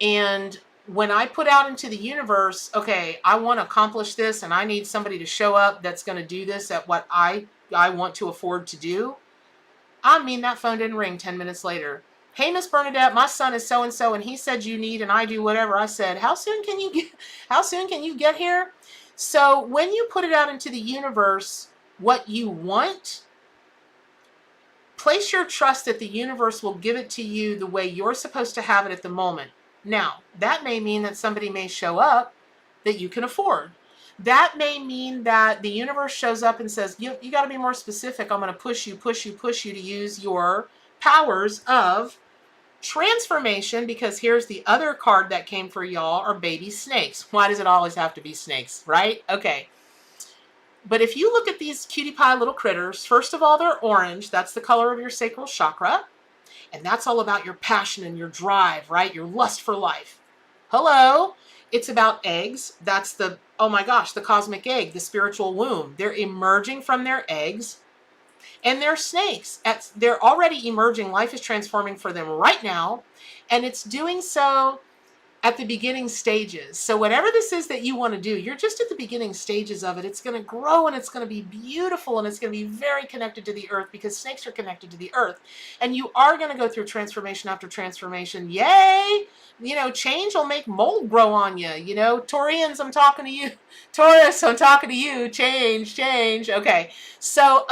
And when I put out into the universe, okay, I want to accomplish this, and I need somebody to show up that's going to do this at what I want to afford to do. I mean, that phone didn't ring 10 minutes later. Hey, Miss Bernadette, my son is so-and-so, and he said you need, and I do whatever. I said, how soon can you get here? So when you put it out into the universe, what you want, place your trust that the universe will give it to you the way you're supposed to have it at the moment. Now, that may mean that somebody may show up that you can afford. That may mean that the universe shows up and says, you got to be more specific. I'm going to push you to use your powers of transformation, because here's the other card that came for y'all are baby snakes. Why does it always have to be snakes, right? Okay. But if you look at these cutie pie little critters, first of all, they're orange. That's the color of your sacral chakra. And that's all about your passion and your drive, right? Your lust for life. Hello. It's about eggs. That's the, oh my gosh, the cosmic egg, the spiritual womb. They're emerging from their eggs, and they're snakes. They're already emerging. Life is transforming for them right now, and it's doing so at the beginning stages. So whatever this is that you want to do, you're just at the beginning stages of it. It's going to grow, and it's going to be beautiful, and it's going to be very connected to the earth, because snakes are connected to the earth. And you are going to go through transformation after transformation. Yay! You know, change will make mold grow on you. You know, Taurians, I'm talking to you. Taurus, I'm talking to you. Change. Okay. So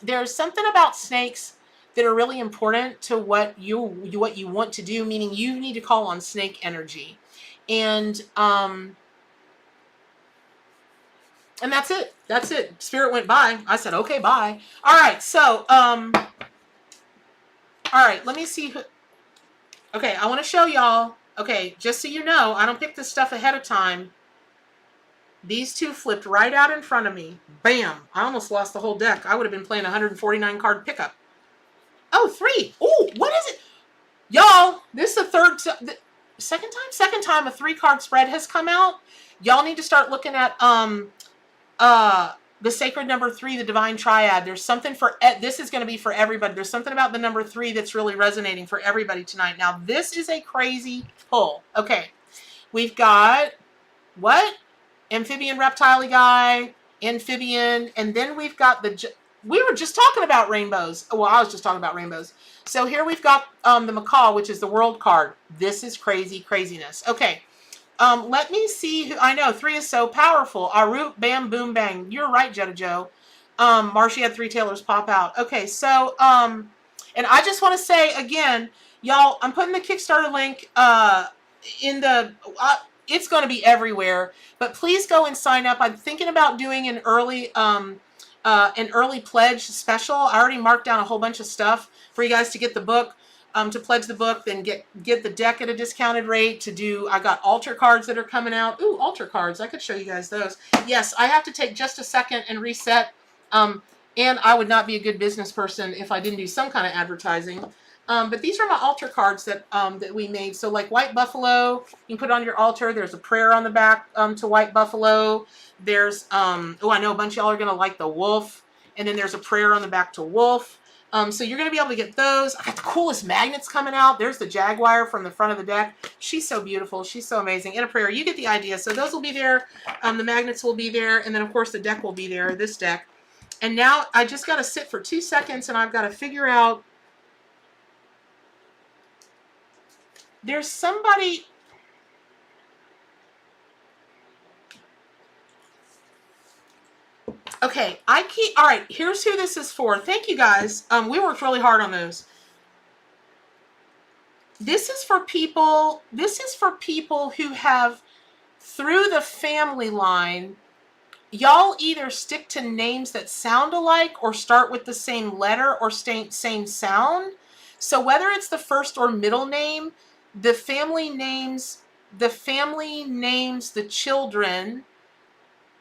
there's something about snakes that are really important to what you want to do, meaning you need to call on snake energy. And that's it. That's it. Spirit went by. I said, okay, bye. All right. So, all right, let me see who, okay, I want to show y'all. Okay, just so you know, I don't pick this stuff ahead of time. These two flipped right out in front of me. Bam. I almost lost the whole deck. I would have been playing 149 card pickup. Oh, 3. Oh, what is it? Y'all, this is the second time a 3-card spread has come out. Y'all need to start looking at the sacred number 3, the divine triad. There's something for, this is going to be for everybody. There's something about the number 3 that's really resonating for everybody tonight. Now, this is a crazy pull. Okay. We've got, what? Amphibian, reptile guy, amphibian, and then we've got we were just talking about rainbows. Well, I was just talking about rainbows. So here we've got the macaw, which is the world card. This is craziness. Okay. Let me see who, I know 3 is so powerful. Aru, bam, boom, bang. You're right, Jetta Joe. Marcy had 3 tailors pop out. Okay, so, and I just want to say again, y'all, I'm putting the Kickstarter link in the, it's going to be everywhere, but please go and sign up. I'm thinking about doing an early pledge special. I already marked down a whole bunch of stuff for you guys to get the book. to pledge the book, then get the deck at a discounted rate to do. I got altar cards that are coming out. Ooh, altar cards. I could show you guys those. Yes, I have to take just a second and reset. And I would not be a good business person if I didn't do some kind of advertising. But these are my altar cards that that we made. So like White Buffalo, you can put it on your altar. There's a prayer on the back to White Buffalo. There's, oh, I know a bunch of y'all are going to like the wolf. And then there's a prayer on the back to wolf. So you're going to be able to get those. I got the coolest magnets coming out. There's the jaguar from the front of the deck. She's so beautiful. She's so amazing. And a prayer. You get the idea. So those will be there. The magnets will be there. And then, of course, the deck will be there, this deck. And now I just got to sit for 2 seconds, and I've got to figure out. There's somebody. Okay, all right, here's who this is for. Thank you guys. We worked really hard on those. This is for people who have, through the family line, y'all either stick to names that sound alike or start with the same letter or same sound. So whether it's the first or middle name, the family names the children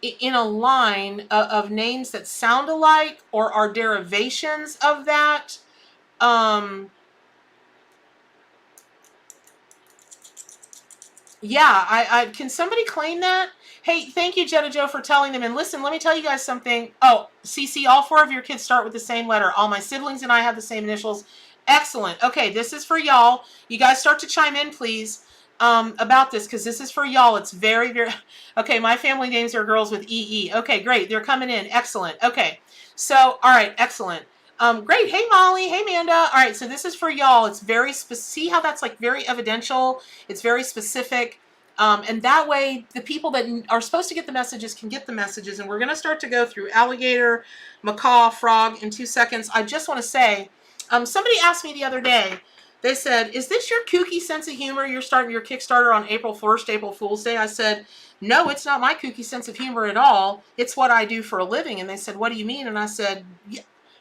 in a line of names that sound alike or are derivations of that. Yeah, I can somebody claim that? Hey, thank you, Jetta Joe, for telling them. And listen, let me tell you guys something. Oh, CC, all 4 of your kids start with the same letter. All my siblings and I have the same initials. Excellent. Okay, this is for y'all. You guys start to chime in, please, about this, because this is for y'all. It's very, very... Okay, my family names are girls with EE. Okay, great. They're coming in. Excellent. Okay, so, all right, excellent. Great. Hey, Molly. Hey, Amanda. All right, so this is for y'all. It's very see how that's like very evidential. It's very specific. And that way, the people that are supposed to get the messages can get the messages. And we're going to start to go through alligator, macaw, frog in 2 seconds. I just want to say, somebody asked me the other day, they said, is this your kooky sense of humor? You're starting your Kickstarter on April 1st, April Fool's Day. I said, no, it's not my kooky sense of humor at all. It's what I do for a living. And they said, what do you mean? And I said,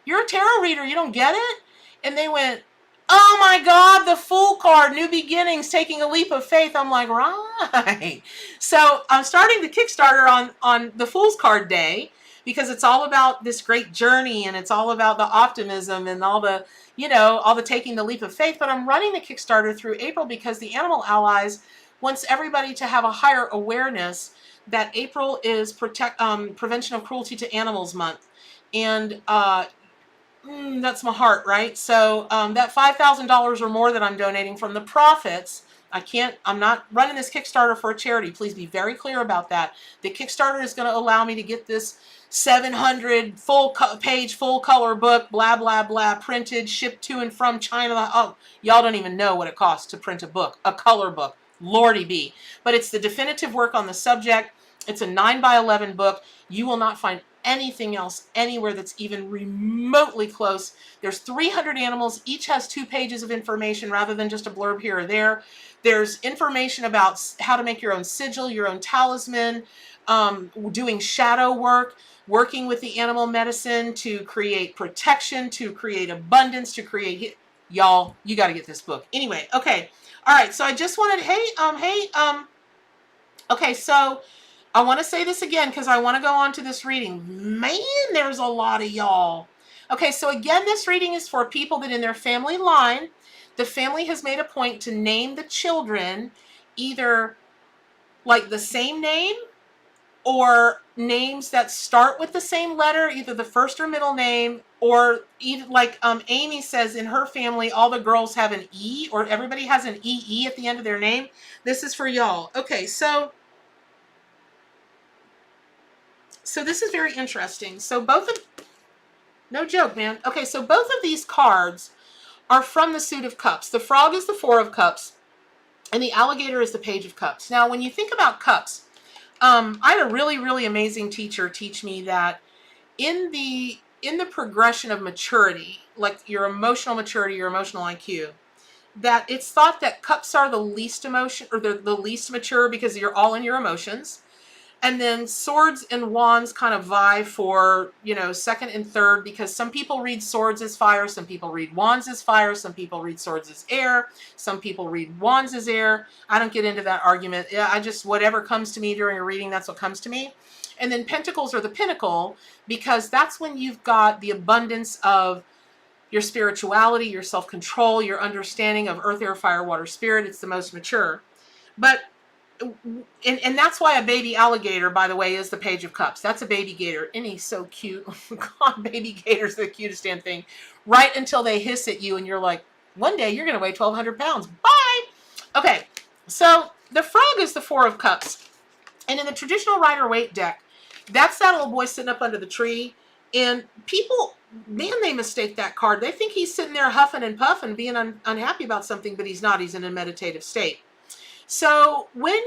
you're a tarot reader. You don't get it? And they went, oh my God, the Fool card, New Beginnings, taking a leap of faith. I'm like, right. So I'm starting the Kickstarter on the Fool's card day because it's all about this great journey and it's all about the optimism and all the, all the taking the leap of faith. But I'm running the Kickstarter through April because the Animal Allies wants everybody to have a higher awareness that April is Prevention of Cruelty to Animals Month. And that's my heart, right? So that $5,000 or more that I'm donating from the profits, I'm not running this Kickstarter for a charity. Please be very clear about that. The Kickstarter is going to allow me to get this 700 full-page, full-color book, blah, blah, blah, printed, shipped to and from China. Oh, y'all don't even know what it costs to print a book, a color book. Lordy be. But it's the definitive work on the subject. It's a 9x11 book. You will not find anything else anywhere that's even remotely close. There's 300 animals. Each has 2 pages of information rather than just a blurb here or there. There's information about how to make your own sigil, your own talisman, doing shadow work, working with the animal medicine to create protection, to create abundance, to create... Y'all, you got to get this book. Anyway, okay. All right, so I just wanted... Okay, so... I want to say this again because I want to go on to this reading. Man, there's a lot of y'all. Okay, so again, this reading is for people that in their family line, the family has made a point to name the children either like the same name or names that start with the same letter, either the first or middle name, or either, like Amy says in her family, all the girls have an E, or everybody has an EE at the end of their name. This is for y'all. Okay, so this is very interesting. So no joke, man. Okay, so both of these cards are from the Suit of Cups. The frog is the 4 of Cups, and the alligator is the Page of Cups. Now, when you think about cups, I had a really, really amazing teacher teach me that in the progression of maturity, like your emotional maturity, your emotional IQ, that it's thought that cups are the least emotion, or the least mature because you're all in your emotions. And then swords and wands kind of vie for, you know, second and third, because some people read swords as fire, some people read wands as fire, some people read swords as air, some people read wands as air. I don't get into that argument. Yeah, I just, whatever comes to me during a reading, that's what comes to me. And then pentacles are the pinnacle, because that's when you've got the abundance of your spirituality, your self-control, your understanding of earth, air, fire, water, spirit. It's the most mature. But and that's why a baby alligator, by the way, is the Page of Cups. That's a baby gator, and he's so cute. God, baby gators are the cutest damn thing. Right until they hiss at you, and you're like, one day you're going to weigh 1,200 pounds. Bye! Okay, so the frog is the Four of Cups. And in the traditional Rider-Waite deck, that's that little boy sitting up under the tree. And people, man, they mistake that card. They think he's sitting there huffing and puffing, being unhappy about something, but he's not. He's in a meditative state. So when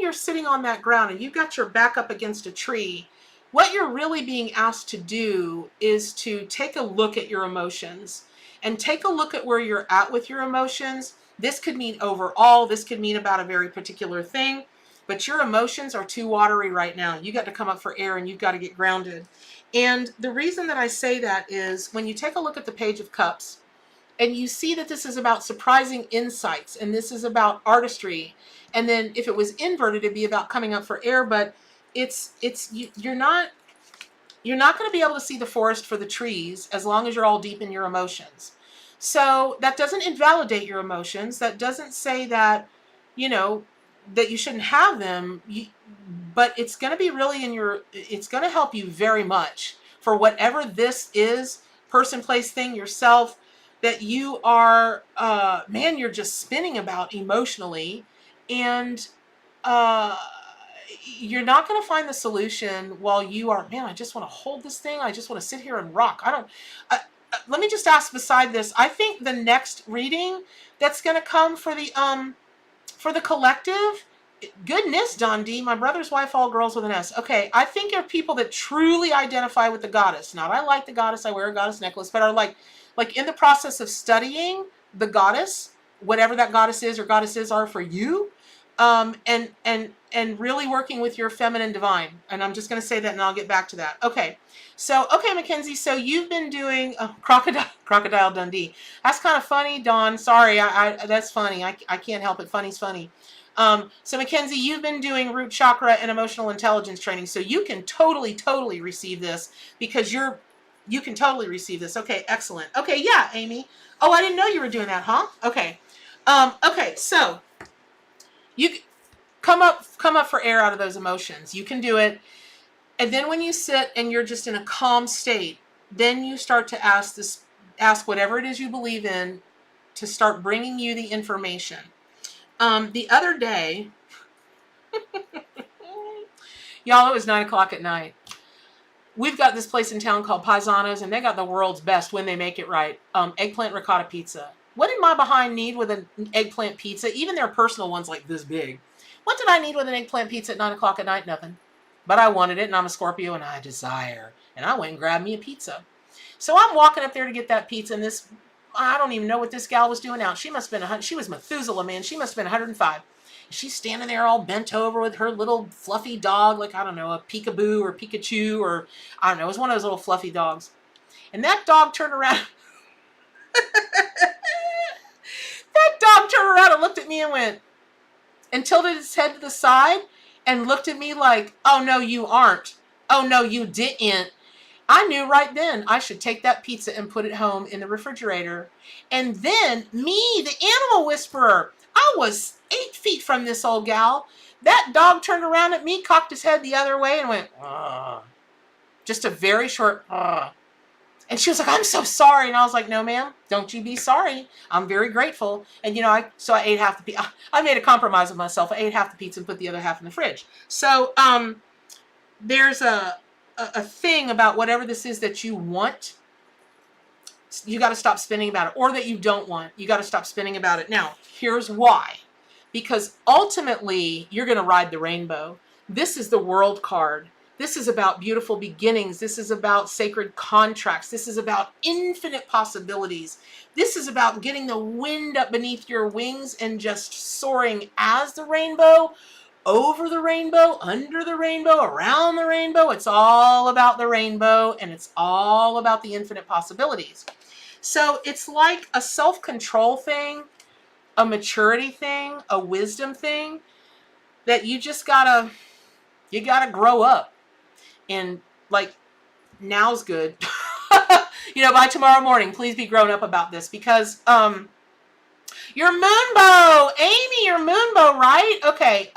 you're sitting on that ground and you've got your back up against a tree, what you're really being asked to do is to take a look at your emotions and take a look at where you're at with your emotions. This could mean overall, this could mean about a very particular thing, but your emotions are too watery right now. You got to come up for air and you've got to get grounded. And the reason that I say that is when you take a look at the Page of Cups, and you see that this is about surprising insights, and this is about artistry. And then if it was inverted, it'd be about coming up for air, but you're not going to be able to see the forest for the trees as long as you're all deep in your emotions. So that doesn't invalidate your emotions. That doesn't say that, you know, that you shouldn't have them, but it's going to be really it's going to help you very much for whatever this is, person, place, thing, yourself, that you are, man, you're just spinning about emotionally, and you're not going to find the solution while you are, man, I just want to hold this thing. I just want to sit here and rock. Let me just ask beside this. I think the next reading that's going to come for the collective, goodness, Don D, my brother's wife, all girls with an S. Okay, I think you're people that truly identify with the goddess. Not I like the goddess, I wear a goddess necklace, but are like in the process of studying the goddess, whatever that goddess is or goddesses are for you, and really working with your feminine divine. And I'm just going to say that and I'll get back to that. Okay. So, okay, Mackenzie, so you've been doing Crocodile Dundee. That's kind of funny, Dawn. Sorry, that's funny. I can't help it. Funny's funny. So Mackenzie, you've been doing root chakra and emotional intelligence training. So you can totally receive this, because you can totally receive this. Okay, excellent. Okay, yeah, Amy. Oh, I didn't know you were doing that, huh? Okay. Okay, so you come up for air out of those emotions. You can do it. And then when you sit and you're just in a calm state, then you start to ask whatever it is you believe in to start bringing you the information. The other day, y'all, it was 9 o'clock at night. We've got this place in town called Paisanos, and they got the world's best when they make it right. Eggplant ricotta pizza. What did my behind need with an eggplant pizza? Even their personal ones like this big. What did I need with an eggplant pizza at 9 o'clock at night? Nothing. But I wanted it, and I'm a Scorpio, and I desire. And I went and grabbed me a pizza. So I'm walking up there to get that pizza, and I don't even know what this gal was doing out. She must have been she was Methuselah, man. She must have been 105. She's standing there all bent over with her little fluffy dog, like, I don't know, a peekaboo or Pikachu, or I don't know. It was one of those little fluffy dogs. And that dog turned around. That dog turned around and looked at me and went, and tilted its head to the side and looked at me like, oh, no, you aren't. Oh, no, you didn't. I knew right then I should take that pizza and put it home in the refrigerator. And then me, the animal whisperer, I was 8 feet from this old gal. That dog turned around at me, cocked his head the other way, and went, ah. Just a very short, ah. And she was like, I'm so sorry. And I was like, no, ma'am, don't you be sorry. I'm very grateful. And, you know, I ate half the pizza. I made a compromise with myself. I ate half the pizza and put the other half in the fridge. So there's a thing about whatever this is that you want. You got to stop spinning about it. Or that you don't want. You got to stop spinning about it. Now, here's why. Because ultimately, you're going to ride the rainbow. This is the World card. This is about beautiful beginnings. This is about sacred contracts. This is about infinite possibilities. This is about getting the wind up beneath your wings and just soaring as the rainbow over the rainbow, under the rainbow, around the rainbow. It's all about the rainbow, and it's all about the infinite possibilities. So it's like a self-control thing, a maturity thing, a wisdom thing that you just gotta grow up. And like, now's good. By tomorrow morning, please be grown up about this, because your moonbow, Amy, your moonbow, right? Okay.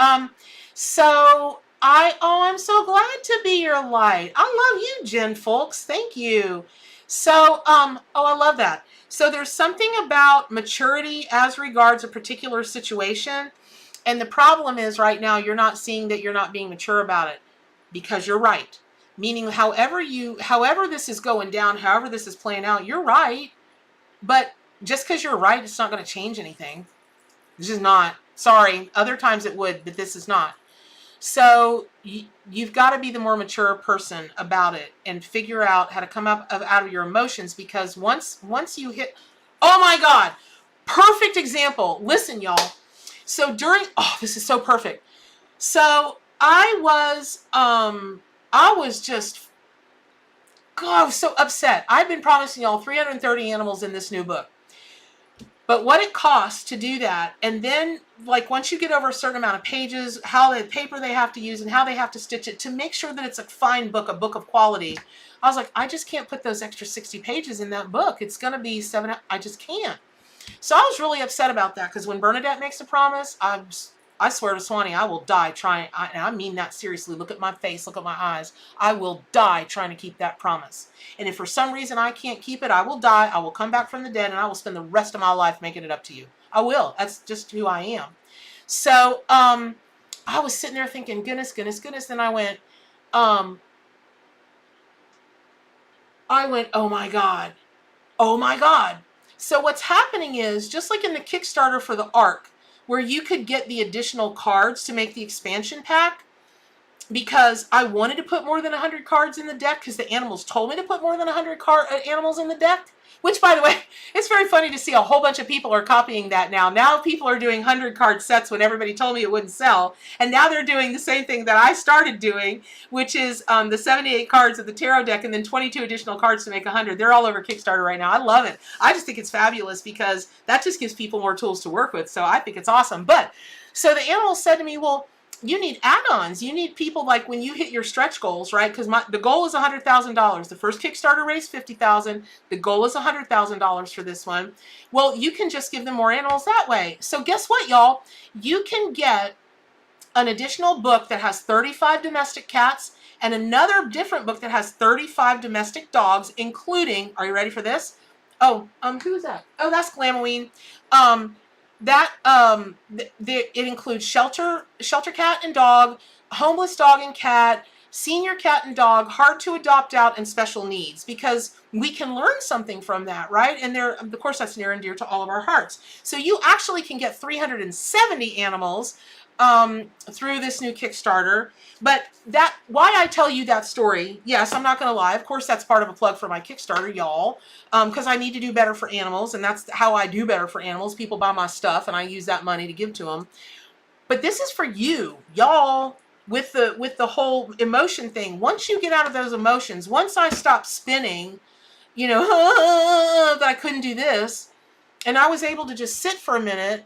So I'm so glad to be your light. I love you, Jen Folks. Thank you. So, I love that. So there's something about maturity as regards a particular situation. And the problem is right now, you're not seeing that you're not being mature about it, because you're right. Meaning, however this is going down, however this is playing out, you're right. But just because you're right, it's not going to change anything. This is not. Sorry. Other times it would, but this is not. So you've got to be the more mature person about it and figure out how to come out of your emotions, because once you hit, oh my God, perfect example. Listen, y'all. So this is so perfect. So I was just, God, I was so upset. I've been promising y'all 330 animals in this new book. But what it costs to do that, and then like once you get over a certain amount of pages, how the paper they have to use and how they have to stitch it to make sure that it's a fine book, a book of quality. I was like, I just can't put those extra 60 pages in that book. It's going to be I just can't. So I was really upset about that, because when Bernadette makes a promise, I swear to Swanee, I will die trying, and I mean that seriously. Look at my face, look at my eyes. I will die trying to keep that promise. And if for some reason I can't keep it, I will die. I will come back from the dead, and I will spend the rest of my life making it up to you. I will. That's just who I am. So I was sitting there thinking, goodness, goodness, goodness. Then I went, oh my God. Oh my God. So what's happening is, just like in the Kickstarter for the Ark, where you could get the additional cards to make the expansion pack, because I wanted to put more than 100 cards in the deck, because the animals told me to put more than 100 animals in the deck. Which, by the way, it's very funny to see a whole bunch of people are copying that now. Now people are doing 100-card sets when everybody told me it wouldn't sell. And now they're doing the same thing that I started doing, which is the 78 cards of the tarot deck and then 22 additional cards to make 100. They're all over Kickstarter right now. I love it. I just think it's fabulous, because that just gives people more tools to work with. So I think it's awesome. But so the animals said to me, well, you need add-ons. You need people, like when you hit your stretch goals, right? Because the goal is $100,000. The first Kickstarter raised $50,000. The goal is $100,000 for this one. Well, you can just give them more animals that way. So guess what, y'all? You can get an additional book that has 35 domestic cats and another different book that has 35 domestic dogs, including, are you ready for this? Oh, who's that? Oh, that's Glamoween. It includes shelter cat and dog, homeless dog and cat, senior cat and dog, hard to adopt out, and special needs, because we can learn something from that, right? And of course, that's near and dear to all of our hearts. So you actually can get 370 animals through this new Kickstarter. But why I tell you that story, yes, I'm not going to lie. Of course, that's part of a plug for my Kickstarter, y'all, because I need to do better for animals, and that's how I do better for animals. People buy my stuff, and I use that money to give to them. But this is for you, y'all, with the whole emotion thing. Once you get out of those emotions, once I stopped spinning, that I couldn't do this, and I was able to just sit for a minute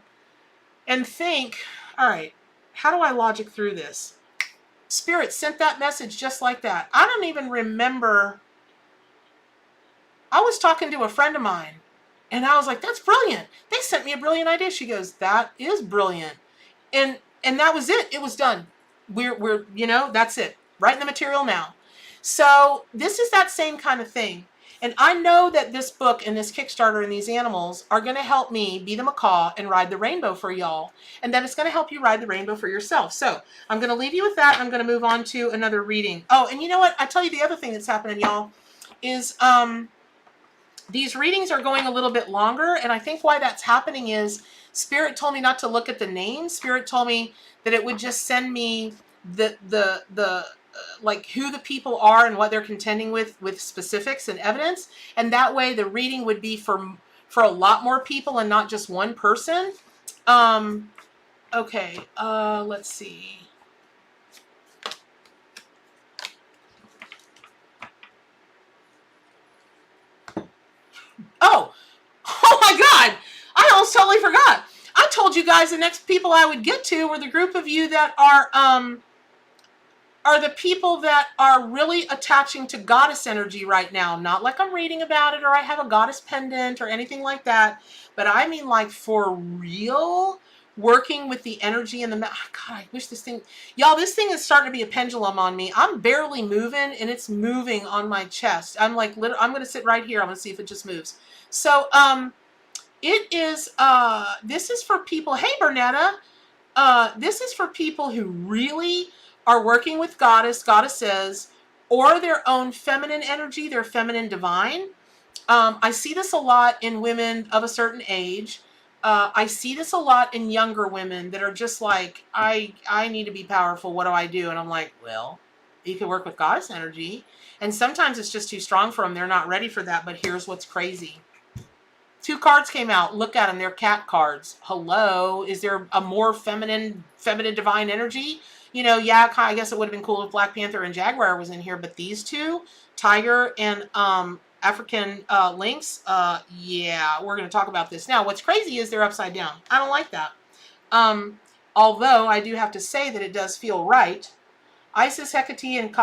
and think, all right, how do I logic through this? Spirit sent that message just like that. I don't even remember. I was talking to a friend of mine, and I was like, that's brilliant. They sent me a brilliant idea. She goes, that is brilliant. And that was it. It was done. We're that's it. Right in the material now. So this is that same kind of thing. And I know that this book and this Kickstarter and these animals are going to help me be the macaw and ride the rainbow for y'all. And that it's going to help you ride the rainbow for yourself. So I'm going to leave you with that. I'm going to move on to another reading. Oh, and you know what? I tell you the other thing that's happening, y'all, is these readings are going a little bit longer. And I think why that's happening is Spirit told me not to look at the names. Spirit told me that it would just send me like who the people are and what they're contending with specifics and evidence, and that way the reading would be for a lot more people and not just one person. Okay, let's see. totally forgot. I told you guys the next people I would get to were the group of you that are the people that are really attaching to goddess energy right now. Not like I'm reading about it or I have a goddess pendant or anything like that. But I mean like for real, working with the energy and the... God, I wish this thing... Y'all, this thing is starting to be a pendulum on me. I'm barely moving and it's moving on my chest. I'm like, I'm going to sit right here. I'm going to see if it just moves. So, it is, this is for people... Hey, Bernetta. This is for people who really are working with goddesses, or their own feminine energy, their feminine divine. I see this a lot in women of a certain age. I see this a lot in younger women that are just like, I need to be powerful. What do I do? And I'm like, well, you can work with goddess energy. And sometimes it's just too strong for them. They're not ready for that. But here's what's crazy. 2 cards came out. Look at them. They're cat cards. Hello. Is there a more feminine divine energy? You know, yeah, I guess it would have been cool if Black Panther and Jaguar was in here, but these two, Tiger and African Lynx, yeah, we're going to talk about this. Now, what's crazy is they're upside down. I don't like that. Although I do have to say that it does feel right. Isis, Hecate, and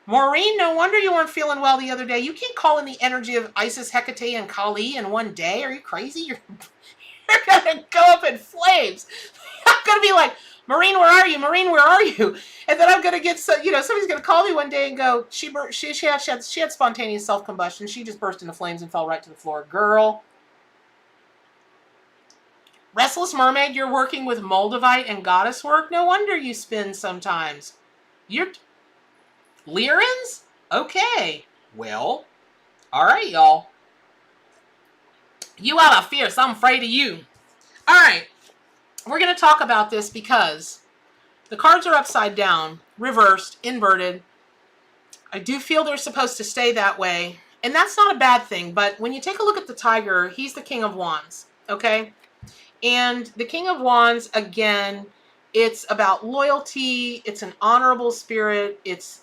Maureen, no wonder you weren't feeling well the other day. You can't call in the energy of Isis, Hecate, and Kali in one day. Are you crazy? You're going to go up in flames. I'm going to be like, Maureen, where are you? Maureen, where are you? And then I'm going to get, somebody's going to call me one day and go, she had spontaneous self-combustion. She just burst into flames and fell right to the floor. Girl. Restless Mermaid, you're working with Moldavite and goddess work? No wonder you spin sometimes. You're... Lyrans? Okay. Well, all right, y'all. You out of fierce. I'm afraid of you. All right. We're going to talk about this because the cards are upside down, reversed, inverted. I do feel they're supposed to stay that way. And that's not a bad thing. But when you take a look at the Tiger, he's the King of Wands. Okay? And the King of Wands, again, it's about loyalty. It's an honorable spirit. It's,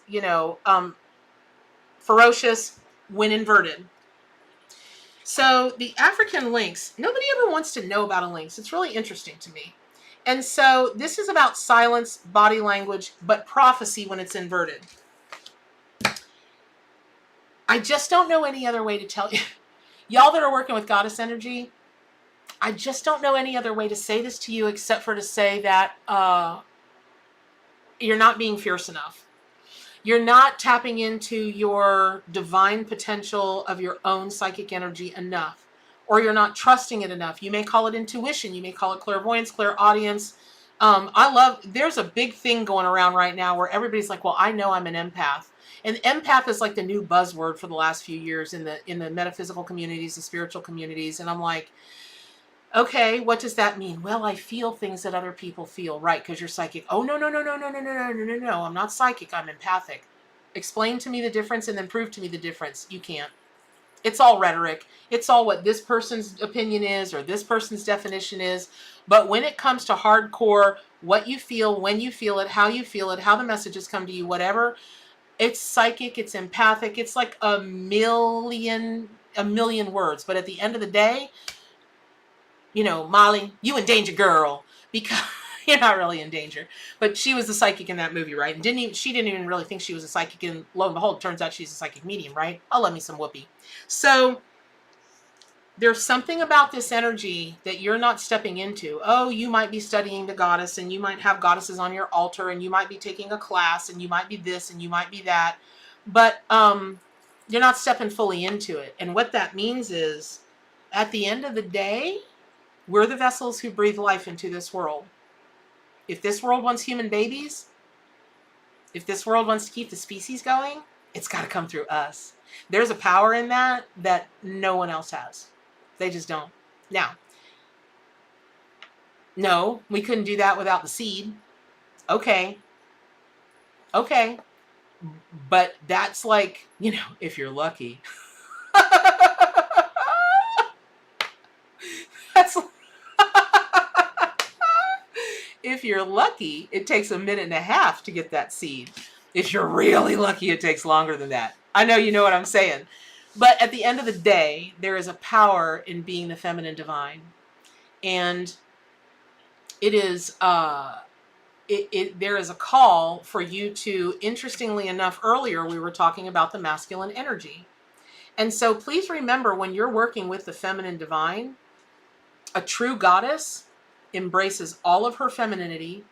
ferocious when inverted. So the African lynx, nobody ever wants to know about a lynx. It's really interesting to me. And so this is about silence, body language, but prophecy when it's inverted. I just don't know any other way to tell you. Y'all that are working with goddess energy, I just don't know any other way to say this to you except for to say that you're not being fierce enough. You're not tapping into your divine potential of your own psychic energy enough, or you're not trusting it enough. You may call it intuition. You may call it clairvoyance, clairaudience. There's a big thing going around right now where everybody's like, well, I know I'm an empath. And empath is like the new buzzword for the last few years in the metaphysical communities, the spiritual communities. And I'm like, okay, what does that mean? Well, I feel things that other people feel, right? Because you're psychic. Oh, no. I'm not psychic. I'm empathic. Explain to me the difference and then prove to me the difference. You can't. It's all rhetoric. It's all what this person's opinion is or this person's definition is. But when it comes to hardcore, what you feel, when you feel it, how the messages come to you, whatever, it's psychic, it's empathic. It's like a million words. But at the end of the day, Molly, you in danger, girl, because you're not really in danger. But she was the psychic in that movie, right? And she didn't even really think she was a psychic. And lo and behold, turns out she's a psychic medium, right? I'll love me some whoopee. So there's something about this energy that you're not stepping into. Oh, you might be studying the goddess and you might have goddesses on your altar and you might be taking a class and you might be this and you might be that. But you're not stepping fully into it. And what that means is at the end of the day, we're the vessels who breathe life into this world. If this world wants human babies, if this world wants to keep the species going, it's got to come through us. There's a power in that no one else has. They just don't. Now, no, we couldn't do that without the seed. Okay. But that's like, if you're lucky. That's if you're lucky, it takes 1.5 minutes to get that seed. If you're really lucky, it takes longer than that. I know you know what I'm saying. But at the end of the day, there is a power in being the feminine divine. And it is, there is a call for you to, interestingly enough, earlier we were talking about the masculine energy. And so please remember, when you're working with the feminine divine, a true goddess embraces all of her femininity,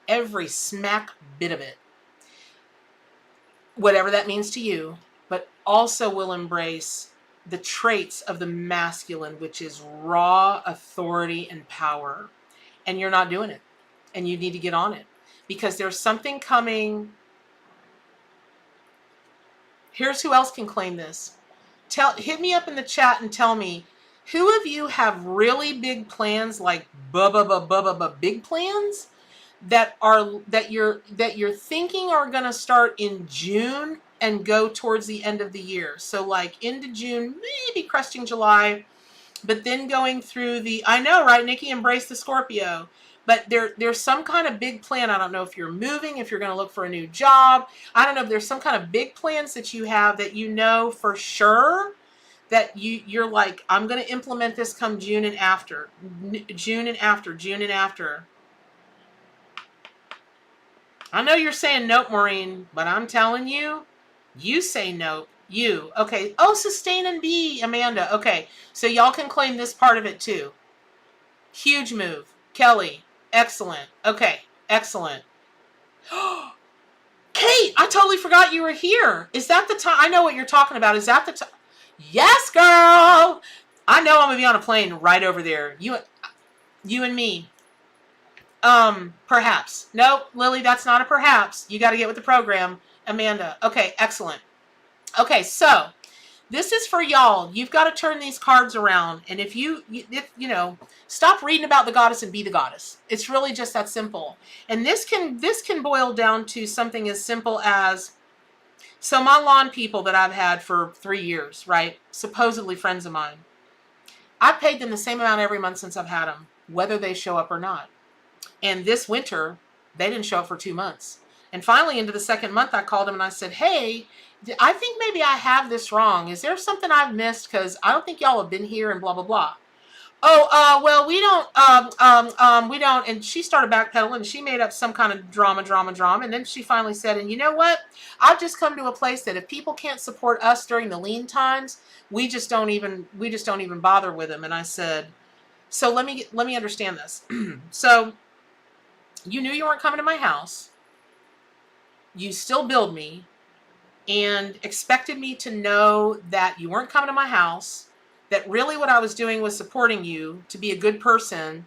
every smack bit of it, whatever that means to you, but also will embrace the traits of the masculine, which is raw authority and power. And you're not doing it. And you need to get on it, because there's something coming. Here's who else can claim this. Hit me up in the chat and tell me, who of you have really big plans, like big plans that you're thinking are going to start in June and go towards the end of the year. So like into June, maybe cresting July, but then going through I know, right, Nikki, embrace the Scorpio. But there's some kind of big plan. I don't know if you're moving, if you're going to look for a new job. I don't know if there's some kind of big plans that you have that you know for sure that you're like, I'm going to implement this come June and after. June and after, June and after. I know you're saying nope, Maureen, but I'm telling you, you say nope. You. Okay. Oh, sustain and be, Amanda. Okay. So y'all can claim this part of it too. Huge move. Kelly. Excellent. Okay. Excellent. Kate, I totally forgot you were here. Is that the time? I know what you're talking about. Is that the time? Yes, girl. I know I'm going to be on a plane right over there. You and me. Perhaps. Nope, Lily, that's not a perhaps. You got to get with the program. Amanda. Okay, excellent. Okay, so this is for y'all. You've got to turn these cards around. And if you stop reading about the goddess and be the goddess. It's really just that simple. And this can boil down to something as simple as, so my lawn people that I've had for 3 years, right? Supposedly friends of mine. I've paid them the same amount every month since I've had them, whether they show up or not. And this winter, they didn't show up for 2 months. And finally, into the second month, I called them and I said, hey, I think maybe I have this wrong. Is there something I've missed? Because I don't think y'all have been here and blah, blah, blah. Oh, well, we don't. And she started backpedaling and she made up some kind of drama. And then she finally said, and you know what? I've just come to a place that if people can't support us during the lean times, we just don't even bother with them. And I said, so let me understand this. So you knew you weren't coming to my house. You still billed me and expected me to know that you weren't coming to my house, that really what I was doing was supporting you to be a good person,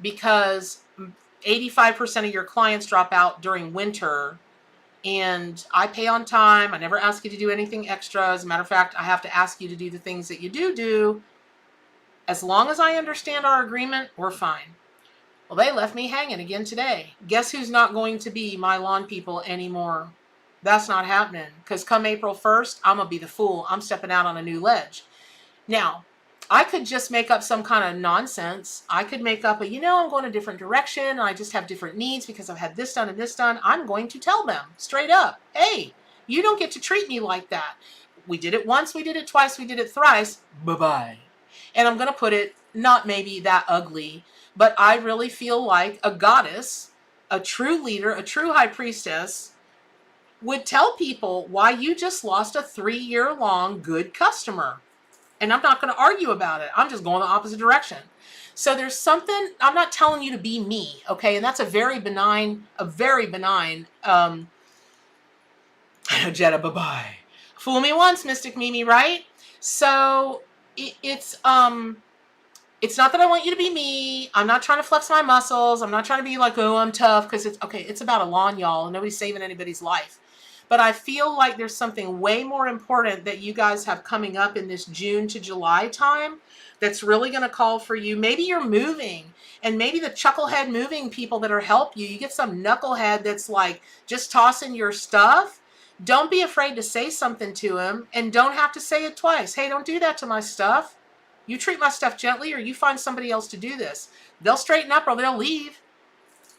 because 85% of your clients drop out during winter, and I pay on time. I never ask you to do anything extra. As a matter of fact, I have to ask you to do the things that you do. As long as I understand our agreement, we're fine. Well, they left me hanging again today. Guess who's not going to be my lawn people anymore? That's not happening, because come April 1st, I'm going to be the fool. I'm stepping out on a new ledge. Now, I could just make up some kind of nonsense. I could make up I'm going a different direction, and I just have different needs because I've had this done and this done. I'm going to tell them straight up, hey, you don't get to treat me like that. We did it once, we did it twice, we did it thrice. Bye-bye. And I'm going to put it not maybe that ugly, but I really feel like a goddess, a true leader, a true high priestess would tell people why you just lost a 3-year-long good customer. And I'm not going to argue about it. I'm just going the opposite direction. So there's something, I'm not telling you to be me, okay? And that's a very benign, Jetta, bye-bye. Fool me once, Mystic Mimi, right? So it's not that I want you to be me. I'm not trying to flex my muscles. I'm not trying to be like, oh, I'm tough, because it's about a lawn, y'all. Nobody's saving anybody's life. But I feel like there's something way more important that you guys have coming up in this June to July time that's really going to call for you. Maybe you're moving, and maybe the chucklehead moving people that are help you. You get some knucklehead that's like just tossing your stuff. Don't be afraid to say something to him, and don't have to say it twice. Hey, don't do that to my stuff. You treat my stuff gently, or you find somebody else to do this. They'll straighten up or they'll leave.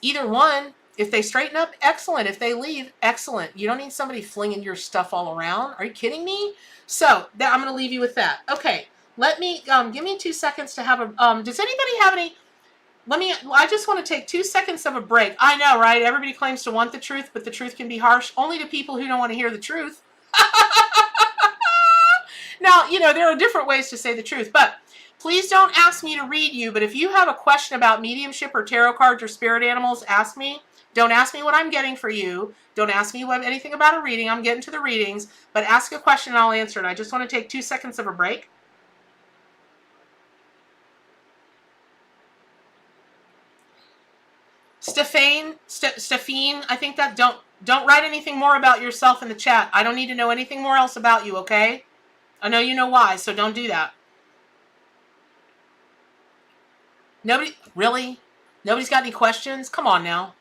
Either one. If they straighten up, excellent. If they leave, excellent. You don't need somebody flinging your stuff all around. Are you kidding me? So I'm going to leave you with that. Okay, let me give me 2 seconds to have a. Does anybody have any? I just want to take 2 seconds of a break. I know, right? Everybody claims to want the truth, but the truth can be harsh only to people who don't want to hear the truth. Now, there are different ways to say the truth, but please don't ask me to read you. But if you have a question about mediumship or tarot cards or spirit animals, ask me. Don't ask me what I'm getting for you. Don't ask me anything about a reading. I'm getting to the readings, but ask a question and I'll answer it. I just want to take 2 seconds of a break. Stephane, I think that don't write anything more about yourself in the chat. I don't need to know anything more else about you, okay? I know you know why, so don't do that. Really? Nobody's got any questions? Come on now.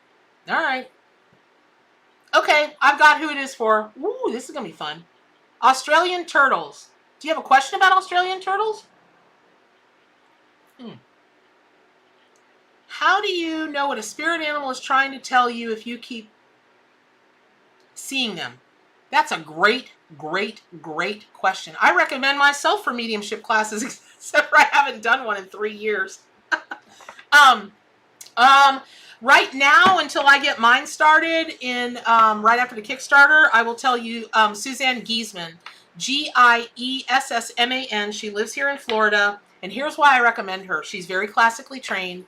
All right. Okay, I've got who it is for. Ooh, this is going to be fun. Australian turtles. Do you have a question about Australian turtles? How do you know what a spirit animal is trying to tell you if you keep seeing them? That's a great, great, great question. I recommend myself for mediumship classes, except for I haven't done one in 3 years. Right now, until I get mine started in right after the Kickstarter, I will tell you Suzanne Giesman, Giessman. She lives here in Florida, and here's why I recommend her. She's very classically trained.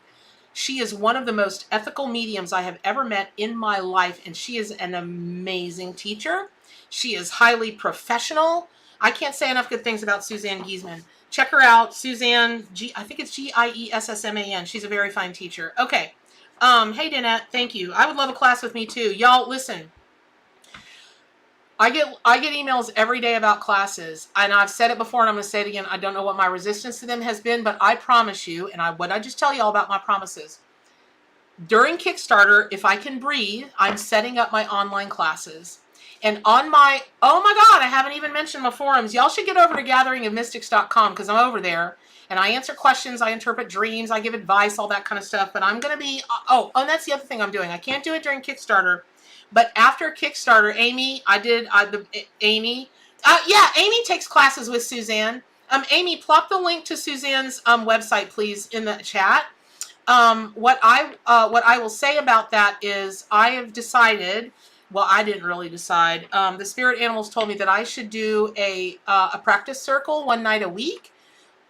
She is one of the most ethical mediums I have ever met in my life, and she is an amazing teacher. She is highly professional. I can't say enough good things about Suzanne Giesman. Check her out, Suzanne. I think it's Giessman. She's a very fine teacher. Okay. Hey, Danette. Thank you. I would love a class with me too. Y'all, listen. I get emails every day about classes, and I've said it before, and I'm going to say it again. I don't know what my resistance to them has been, but I promise you, and what I just tell y'all about my promises. During Kickstarter, if I can breathe, I'm setting up my online classes. And on my, oh my God, I haven't even mentioned my forums. Y'all should get over to gatheringofmystics.com because I'm over there. And I answer questions, I interpret dreams, I give advice, all that kind of stuff. But I'm going to be, and that's the other thing I'm doing. I can't do it during Kickstarter. But after Kickstarter, Amy takes classes with Suzanne. Amy, plop the link to Suzanne's website, please, in the chat. What I will say about that is I have decided, well, I didn't really decide. The spirit animals told me that I should do a practice circle one night a week.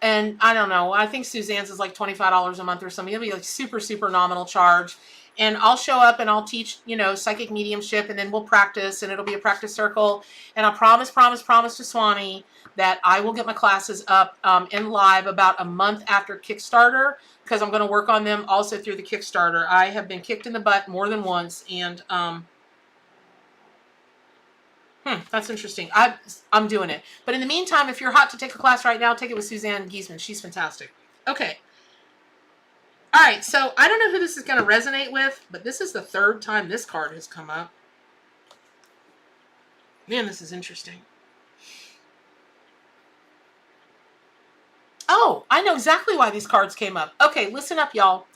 And I don't know, I think Suzanne's is like $25 a month or something. It'll be like super, super nominal charge. And I'll show up and I'll teach, psychic mediumship, and then we'll practice, and it'll be a practice circle. And I'll promise to Swami that I will get my classes up and live about a month after Kickstarter, because I'm going to work on them also through the Kickstarter. I have been kicked in the butt more than once, and that's interesting. I'm doing it. But in the meantime, if you're hot to take a class right now, take it with Suzanne Giesman. She's fantastic. Okay. All right, so I don't know who this is going to resonate with, but this is the 3rd time this card has come up. Man, this is interesting. Oh, I know exactly why these cards came up. Okay, listen up, y'all.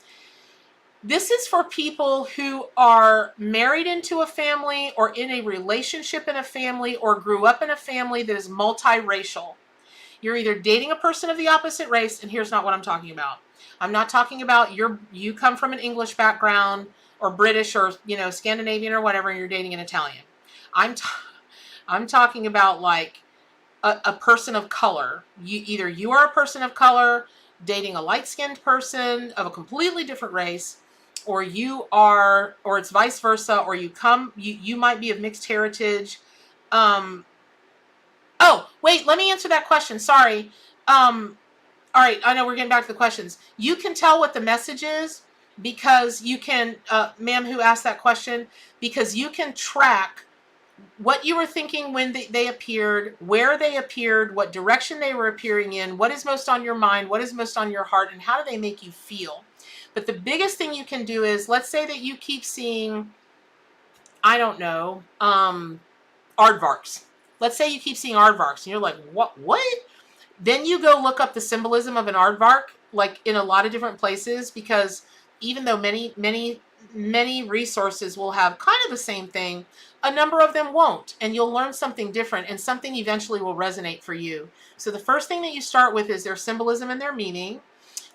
This is for people who are married into a family or in a relationship in a family or grew up in a family that is multiracial. You're either dating a person of the opposite race, and here's not what I'm talking about. I'm not talking about you come from an English background or British or, Scandinavian or whatever, and you're dating an Italian. I'm talking about like a person of color. Either you are a person of color dating a light-skinned person of a completely different race, or it's vice versa, or you might be of mixed heritage. Oh, wait, let me answer that question. Sorry. All right, I know we're getting back to the questions. You can tell what the message is because you can, ma'am who asked that question, because you can track what you were thinking when they appeared, where they appeared, what direction they were appearing in, what is most on your mind, what is most on your heart, and how do they make you feel. But the biggest thing you can do is, let's say that you keep seeing, I don't know, aardvarks. Let's say you keep seeing aardvarks, and you're like, what? Then you go look up the symbolism of an aardvark, like in a lot of different places, because even though many resources will have kind of the same thing, a number of them won't, and you'll learn something different, and something eventually will resonate for you. So the first thing that you start with is their symbolism and their meaning.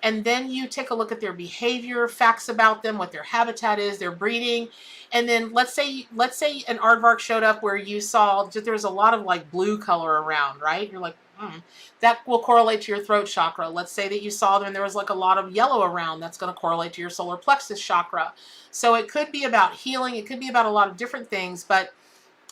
and then you take a look at their behavior, facts about them, what their habitat is, their breeding, and then let's say an aardvark showed up where you saw that there was a lot of like blue color around, right? You're like, that will correlate to your throat chakra. Let's say that you saw them and there was like a lot of yellow around. That's going to correlate to your solar plexus chakra. So it could be about healing. It could be about a lot of different things. But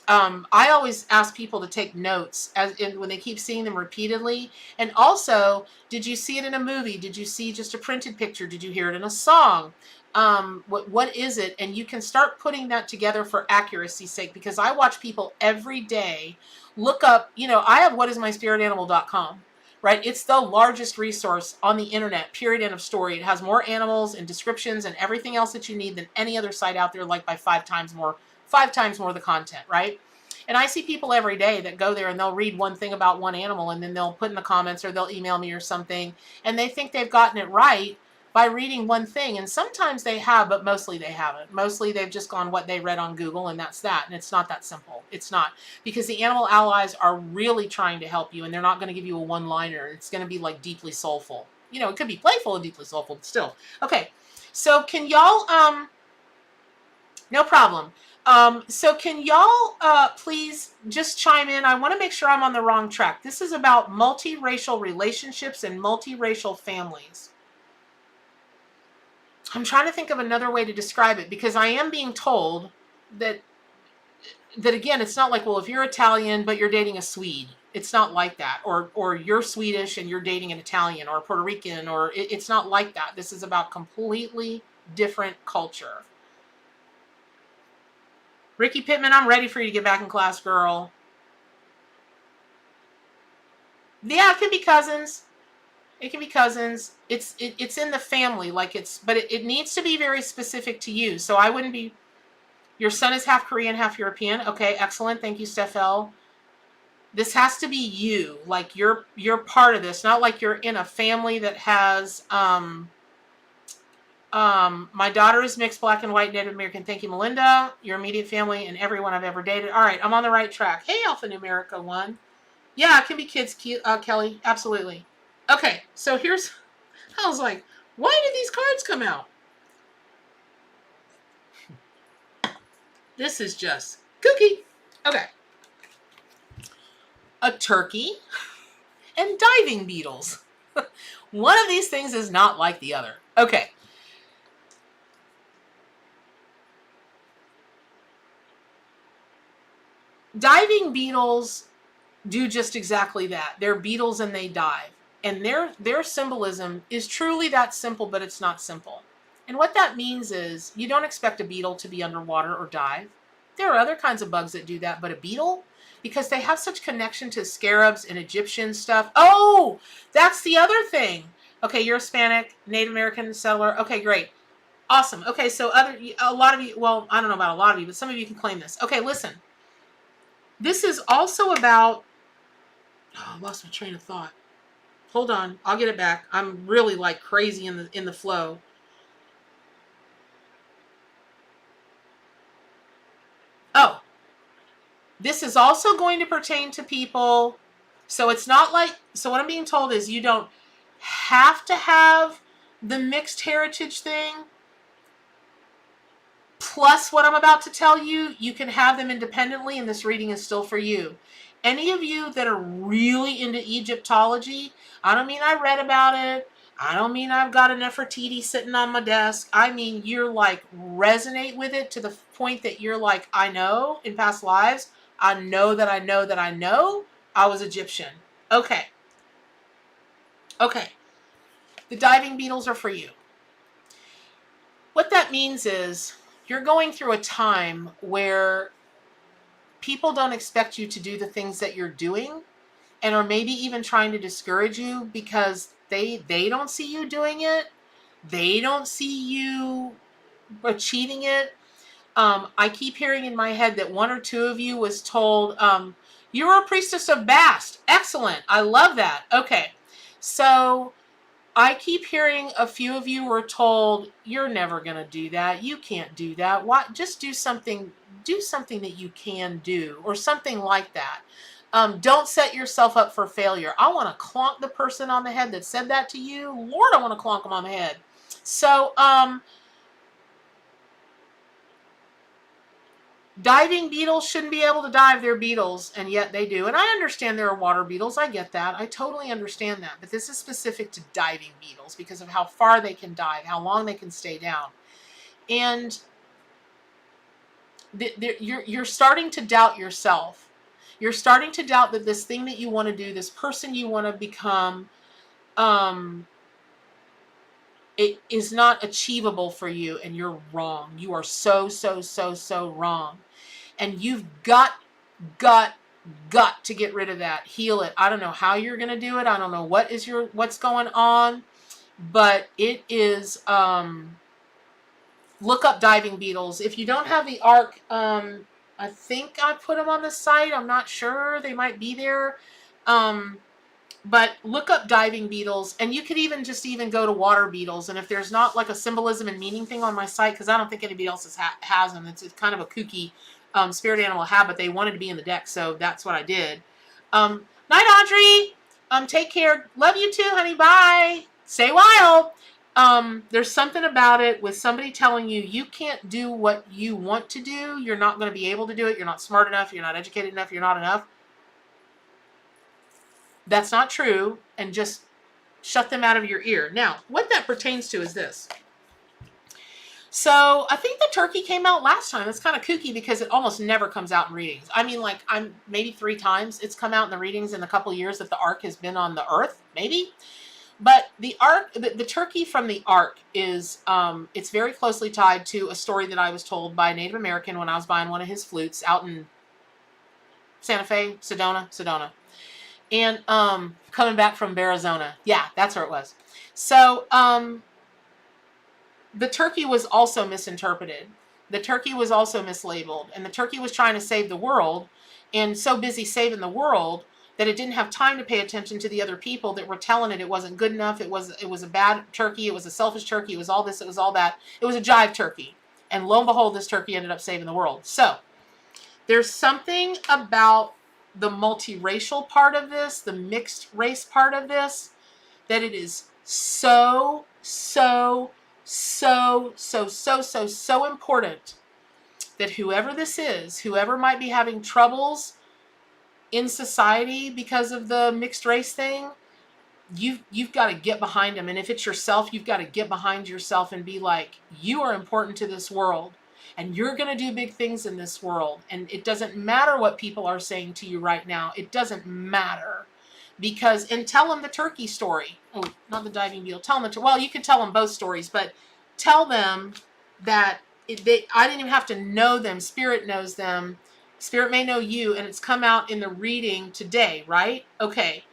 I always ask people to take notes when they keep seeing them repeatedly. And also, did you see it in a movie? Did you see just a printed picture? Did you hear it in a song? What is it? And you can start putting that together for accuracy's sake, because I watch people every day look up, I have whatismyspiritanimal.com, right? It's the largest resource on the internet, period, end of story. It has more animals and descriptions and everything else that you need than any other site out there, like by 5 times more the content, right? And I see people every day that go there and they'll read one thing about one animal and then they'll put in the comments or they'll email me or something, and they think they've gotten it right by reading one thing. And sometimes they have, but mostly they haven't. Mostly they've just gone what they read on Google, and that's that. And it's not that simple. It's not. Because the animal allies are really trying to help you, and they're not going to give you a one-liner. It's going to be like deeply soulful. It could be playful and deeply soulful, but still. Okay. So can y'all, no problem. So can y'all please just chime in? I want to make sure I'm on the wrong track. This is about multiracial relationships and multiracial families. I'm trying to think of another way to describe it, because I am being told that again, it's not like, well, if you're Italian but you're dating a Swede, it's not like that. Or you're Swedish and you're dating an Italian or a Puerto Rican, or it's not like that. This is about completely different culture. Ricky Pittman, I'm ready for you to get back in class, girl. Yeah, it can be cousins. It can be cousins. It's in the family, but it needs to be very specific to you. So I wouldn't be. Your son is half Korean, half European. Okay, excellent. Thank you, Steph L. This has to be you. Like you're part of this, not like you're in a family that has. My daughter is mixed black and white Native American. Thank you, Melinda. Your immediate family and everyone I've ever dated. All right, I'm on the right track. Hey, Alphanumerica 1. Yeah, it can be kids, Kelly. Absolutely. Okay, so I was like, why did these cards come out? This is just kooky. Okay. A turkey and diving beetles. One of these things is not like the other. Okay. Diving beetles do just exactly that. They're beetles and they dive. And their symbolism is truly that simple, but it's not simple. And what that means is you don't expect a beetle to be underwater or dive. There are other kinds of bugs that do that, but a beetle, because they have such connection to scarabs and Egyptian stuff. Oh, that's the other thing. Okay, you're Hispanic, Native American settler. Okay, great. Awesome. Okay, so a lot of you, well, I don't know about a lot of you, but some of you can claim this. Okay, listen. This is also about, I lost my train of thought. Hold on, I'll get it back. I'm really like crazy in the flow. Oh, this is also going to pertain to people. So it's not like, so what I'm being told is you don't have to have the mixed heritage thing. Plus what I'm about to tell you, you can have them independently, and this reading is still for you. Any of you that are really into Egyptology, I don't mean I read about it. I don't mean I've got an Nefertiti sitting on my desk. I mean you're like resonate with it to the point that you're like, I know in past lives, I know that I know that I know I was Egyptian. Okay. Okay. The diving beetles are for you. What that means is you're going through a time where people don't expect you to do the things that you're doing, and are maybe even trying to discourage you because they don't see you doing it. They don't see you achieving it. I keep hearing in my head that one or two of you was told, you're a priestess of Bast. Excellent. I love that. Okay. So I keep hearing a few of you were told, you're never going to do that. You can't do that. Why? Just do something that you can do, or something like that. Don't set yourself up for failure. I want to clonk the person on the head that said that to you. Lord, I want to clonk them on the head. So, diving beetles shouldn't be able to dive. They're beetles, and yet they do. And I understand there are water beetles. I get that. I totally understand that. But this is specific to diving beetles because of how far they can dive, how long they can stay down. And you're starting to doubt yourself. You're starting to doubt that this thing that you want to do, this person you want to become, it is not achievable for you, and you're wrong. You are so wrong. And you've got to get rid of that. Heal it. I don't know how you're going to do it. I don't know what's going on, but it is, look up diving beetles. If you don't have the arc, I think I put them on the site. I'm not sure. They might be there. But look up diving beetles, and you could even go to water beetles. And if there's not like a symbolism and meaning thing on my site, because I don't think anybody else has them, it's kind of a kooky spirit animal habit. They wanted to be in the deck, so that's what I did. Night, Audrey. Take care. Love you too, honey. Bye. Stay wild. There's something about it with somebody telling you you can't do what you want to do. You're not going to be able to do it. You're not smart enough. You're not educated enough. You're not enough. That's not true, and just shut them out of your ear. Now, what that pertains to is this. So I think the turkey came out last time. It's kind of kooky because it almost never comes out in readings. I mean, like, I'm maybe 3 times it's come out in the readings in the couple years that the ark has been on the earth, maybe. But the ark, the turkey from the ark is, it's very closely tied to a story that I was told by a Native American when I was buying one of his flutes out in Santa Fe, Sedona. And coming back from Arizona. Yeah, that's where it was. So the turkey was also misinterpreted. The turkey was also mislabeled. And the turkey was trying to save the world, and so busy saving the world that it didn't have time to pay attention to the other people that were telling it wasn't good enough. It was a bad turkey. It was a selfish turkey. It was all this. It was all that. It was a jive turkey. And lo and behold, this turkey ended up saving the world. So there's something about the multiracial part of this, the mixed race part of this, that it is so important that whoever this is, whoever might be having troubles in society because of the mixed race thing, you've got to get behind them. And if it's yourself, you've got to get behind yourself and be like, you are important to this world. And you're going to do big things in this world. And it doesn't matter what people are saying to you right now. It doesn't matter. And tell them the turkey story. Oh, not the diving beetle. Tell them well, you can tell them both stories, but tell them that I didn't even have to know them. Spirit knows them. Spirit may know you, and it's come out in the reading today, right? Okay.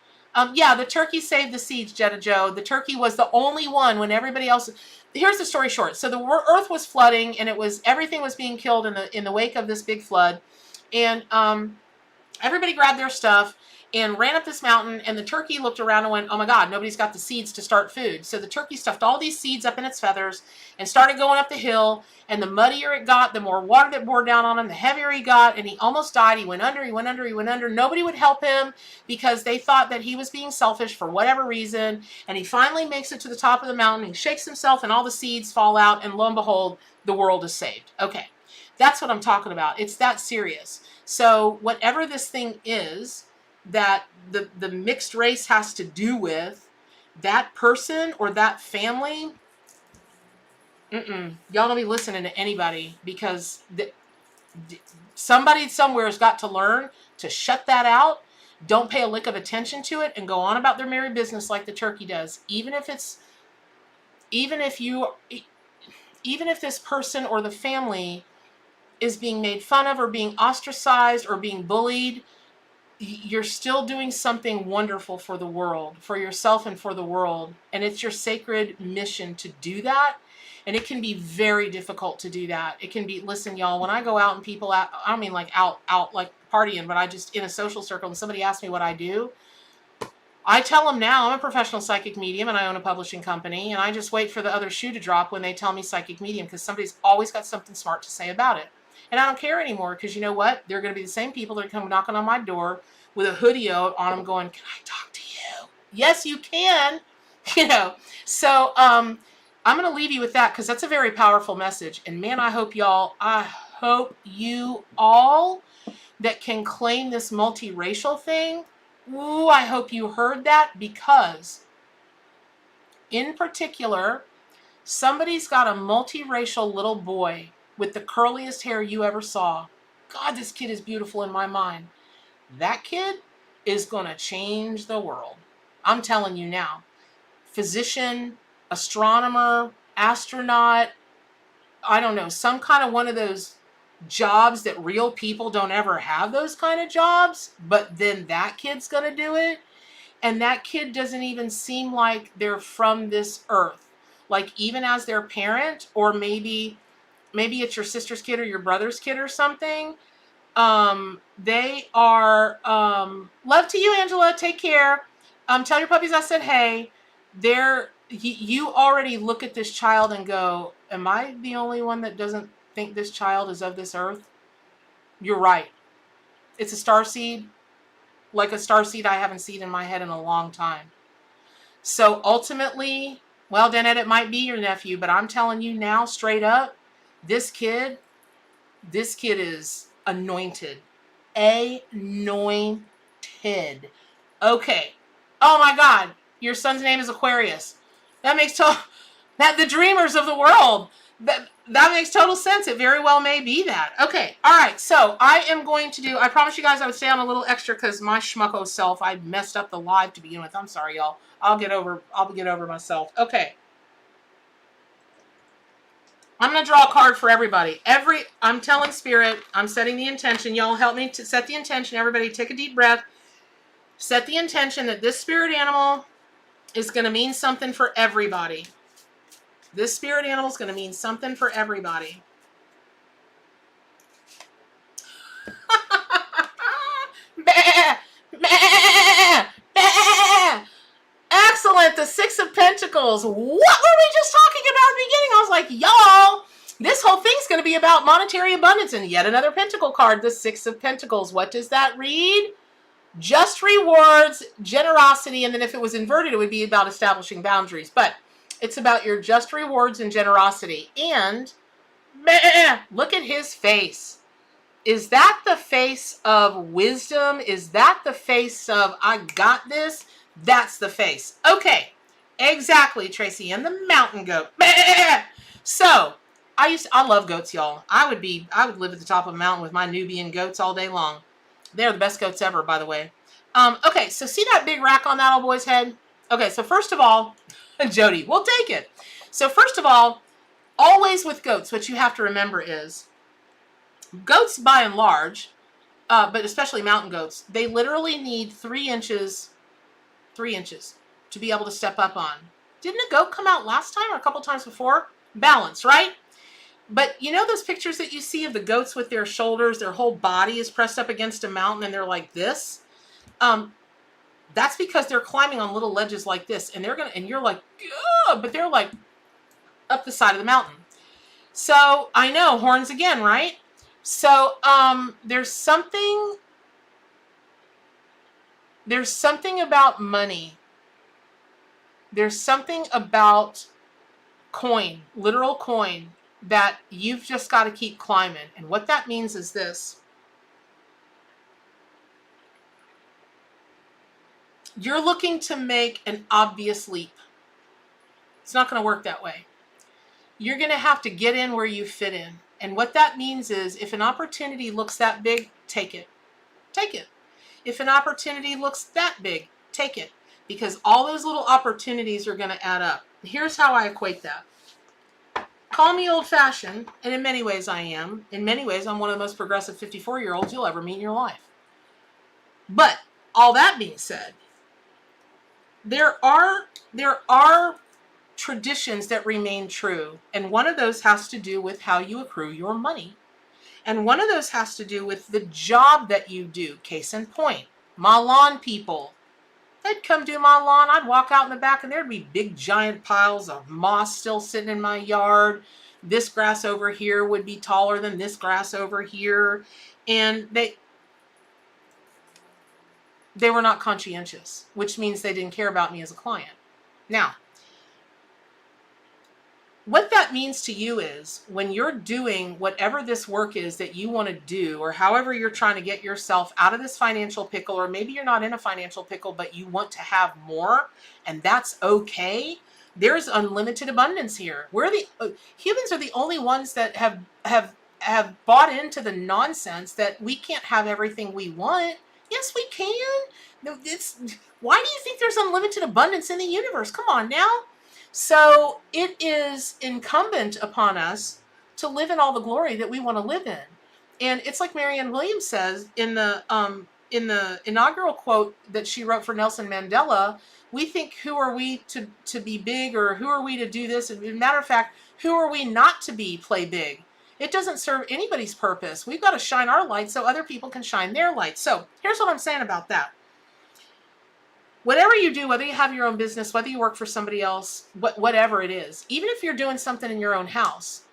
Yeah, the turkey saved the seeds, Jetta Joe. The turkey was the only one when everybody else... Here's the story short. So the earth was flooding, and everything was being killed in the wake of this big flood. And everybody grabbed their stuff and ran up this mountain, and the turkey looked around and went, oh my God, nobody's got the seeds to start food. So the turkey stuffed all these seeds up in its feathers and started going up the hill, and the muddier it got, the more water that poured down on him, the heavier he got, and he almost died. He went under. Nobody would help him because they thought that he was being selfish for whatever reason, and he finally makes it to the top of the mountain. He shakes himself, and all the seeds fall out, and lo and behold, the world is saved. Okay, that's what I'm talking about. It's that serious. So whatever this thing is that the mixed race has to do with, that person or that family, y'all don't be listening to anybody, because somebody somewhere has got to learn to shut that out. Don't pay a lick of attention to it and go on about their merry business like the turkey does. Even if this person or the family is being made fun of or being ostracized or being bullied, you're still doing something wonderful for the world, for yourself and for the world. And it's your sacred mission to do that. And it can be very difficult to do that. It can be, listen, y'all, when I go out and people, I don't mean like out like partying, but I just in a social circle and somebody asks me what I do, I tell them now I'm a professional psychic medium and I own a publishing company, and I just wait for the other shoe to drop when they tell me psychic medium, because somebody's always got something smart to say about it. And I don't care anymore, because you know what? They're going to be the same people that come knocking on my door with a hoodie on them going, can I talk to you? Yes, you can. You know, so I'm going to leave you with that because that's a very powerful message. And man, I hope you all that can claim this multiracial thing, ooh, I hope you heard that, because in particular, somebody's got a multiracial little boy with the curliest hair you ever saw. God, this kid is beautiful in my mind. That kid is going to change the world. I'm telling you now. Physician, astronomer, astronaut, I don't know, some kind of one of those jobs that real people don't ever have, those kind of jobs, but then that kid's going to do it. And that kid doesn't even seem like they're from this earth. Like even as their parent, or maybe it's your sister's kid or your brother's kid or something. They are, love to you, Angela. Take care. Tell your puppies I said, hey, you already look at this child and go, am I the only one that doesn't think this child is of this earth? You're right. It's a starseed, like a starseed I haven't seen in my head in a long time. So ultimately, well, Danette, it might be your nephew, but I'm telling you now, straight up, this kid is anointed. Anointed. Okay. Oh my God. Your son's name is Aquarius. That makes that the dreamers of the world. That makes total sense. It very well may be that. Okay. All right. So I am going to do, I promised you guys I would stay on a little extra because my schmucko self, I messed up the live to begin with. I'm sorry, y'all. I'll get over myself. Okay. I'm going to draw a card for everybody. I'm telling Spirit, I'm setting the intention. Y'all help me to set the intention. Everybody take a deep breath. Set the intention that this spirit animal is going to mean something for everybody. This spirit animal is going to mean something for everybody. Bah, bah, bah. Excellent. The Six of Pentacles. What were we just talking about at the beginning? I was like, y'all, this whole thing's going to be about monetary abundance. And yet another pentacle card, the Six of Pentacles. What does that read? Just rewards, generosity, and then if it was inverted, it would be about establishing boundaries. But it's about your just rewards and generosity. And look at his face. Is that the face of wisdom? Is that the face of, I got this? That's the face. Okay, exactly, Tracy. And the mountain goat. So, I love goats, y'all. I would live at the top of a mountain with my Nubian goats all day long. They're the best goats ever, by the way. Okay, so see that big rack on that old boy's head? Okay, so first of all, Jody, we'll take it. So first of all, always with goats, what you have to remember is, goats by and large, but especially mountain goats, they literally need 3 inches to be able to step up on. Didn't a goat come out last time or a couple times before? Balance, right? But you know those pictures that you see of the goats with their shoulders, their whole body is pressed up against a mountain and they're like this? That's because they're climbing on little ledges like this, and you're like, ugh, but they're like up the side of the mountain. So I know, horns again, right? So there's something about money. There's something about coin, literal coin, that you've just got to keep climbing. And what that means is this. You're looking to make an obvious leap. It's not going to work that way. You're going to have to get in where you fit in. And what that means is if an opportunity looks that big, take it. Take it. If an opportunity looks that big, take it. Because all those little opportunities are going to add up. Here's how I equate that. Call me old-fashioned, and in many ways I am. In many ways, I'm one of the most progressive 54-year-olds you'll ever meet in your life. But all that being said, there are traditions that remain true, and one of those has to do with how you accrue your money. And one of those has to do with the job that you do. Case in point, my lawn people. They'd come do my lawn. I'd walk out in the back and there'd be big giant piles of moss still sitting in my yard. This grass over here would be taller than this grass over here. And they were not conscientious, which means they didn't care about me as a client. Now, what that means to you is when you're doing whatever this work is that you want to do, or however you're trying to get yourself out of this financial pickle, or maybe you're not in a financial pickle, but you want to have more, and that's okay. There's unlimited abundance here. Humans are the only ones that have bought into the nonsense that we can't have everything we want. Yes, we can. No, why do you think there's unlimited abundance in the universe? Come on now. So it is incumbent upon us to live in all the glory that we want to live in. And it's like Marianne Williams says in the inaugural quote that she wrote for Nelson Mandela. We think, who are we to be big, or who are we to do this? And as a matter of fact, who are we not to be play big? It doesn't serve anybody's purpose. We've got to shine our light so other people can shine their light. So here's what I'm saying about that. Whatever you do, whether you have your own business, whether you work for somebody else, whatever it is, even if you're doing something in your own house,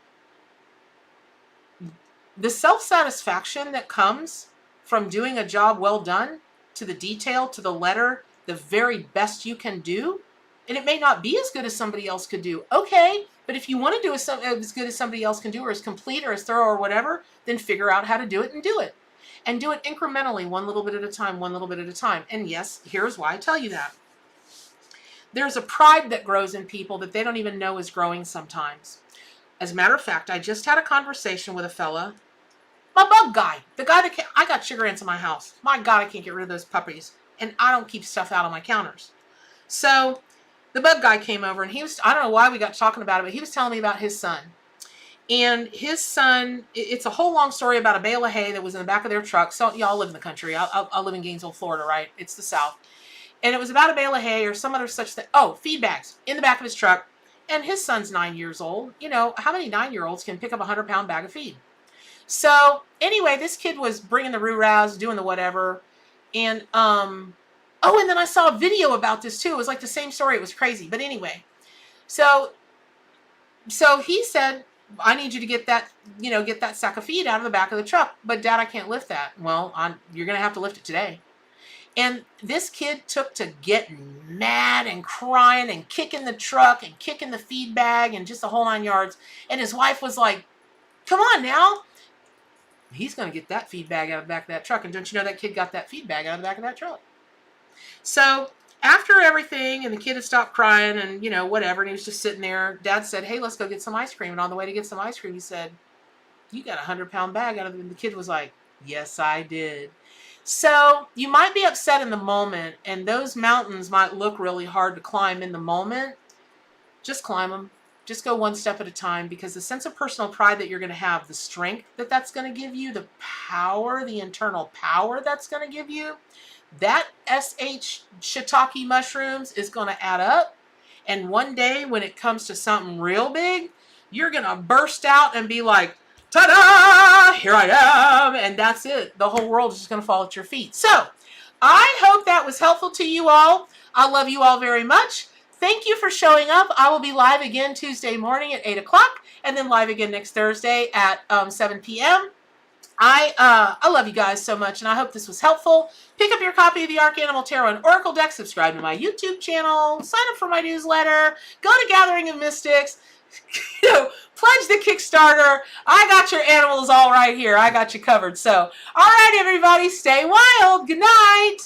the self-satisfaction that comes from doing a job well done, to the detail, to the letter, the very best you can do, and it may not be as good as somebody else could do, okay, but if you want to do as good as somebody else can do, or as complete or as thorough or whatever, then figure out how to do it and do it. And do it incrementally, one little bit at a time, one little bit at a time. And yes, here's why I tell you that. There's a pride that grows in people that they don't even know is growing sometimes. As a matter of fact, I just had a conversation with a fella, my bug guy, the guy that I got sugar ants in my house. My God, I can't get rid of those puppies. And I don't keep stuff out on my counters. So the bug guy came over, and I don't know why we got talking about it, but he was telling me about his son. And his son, it's a whole long story about a bale of hay that was in the back of their truck. So y'all live in the country. I live in Gainesville, Florida, right? It's the South. And it was about a bale of hay or some other such thing. Oh, feed bags in the back of his truck. And his son's 9 years old. You know, how many 9-year-olds can pick up a 100-pound bag of feed? So anyway, this kid was bringing the roo-rows, doing the whatever. And, and then I saw a video about this too. It was like the same story. It was crazy. But anyway, so he said, I need you to get that sack of feed out of the back of the truck. But Dad, I can't lift that. Well, you're going to have to lift it today. And this kid took to getting mad and crying and kicking the truck and kicking the feed bag and just the whole 9 yards. And his wife was like, come on now. He's going to get that feed bag out of the back of that truck. And don't you know that kid got that feed bag out of the back of that truck? So after everything, and the kid had stopped crying and, whatever, and he was just sitting there, Dad said, hey, let's go get some ice cream. And on the way to get some ice cream, he said, you got a 100-pound bag out of it. And the kid was like, yes, I did. So you might be upset in the moment, and those mountains might look really hard to climb in the moment. Just climb them. Just go one step at a time, because the sense of personal pride that you're going to have, the strength that that's going to give you, the power, the internal power that's going to give you, that shiitake mushrooms is going to add up. And one day when it comes to something real big, you're going to burst out and be like, ta-da, here I am. And that's it. The whole world is just going to fall at your feet. So I hope that was helpful to you all. I love you all very much. Thank you for showing up. I will be live again Tuesday morning at 8 o'clock, and then live again next Thursday at 7 p.m. I love you guys so much, and I hope this was helpful. Pick up your copy of the Arc Animal Tarot and Oracle deck, subscribe to my YouTube channel, sign up for my newsletter, go to Gathering of Mystics, pledge the Kickstarter. I got your animals all right here. I got you covered. So, all right, everybody, stay wild. Good night.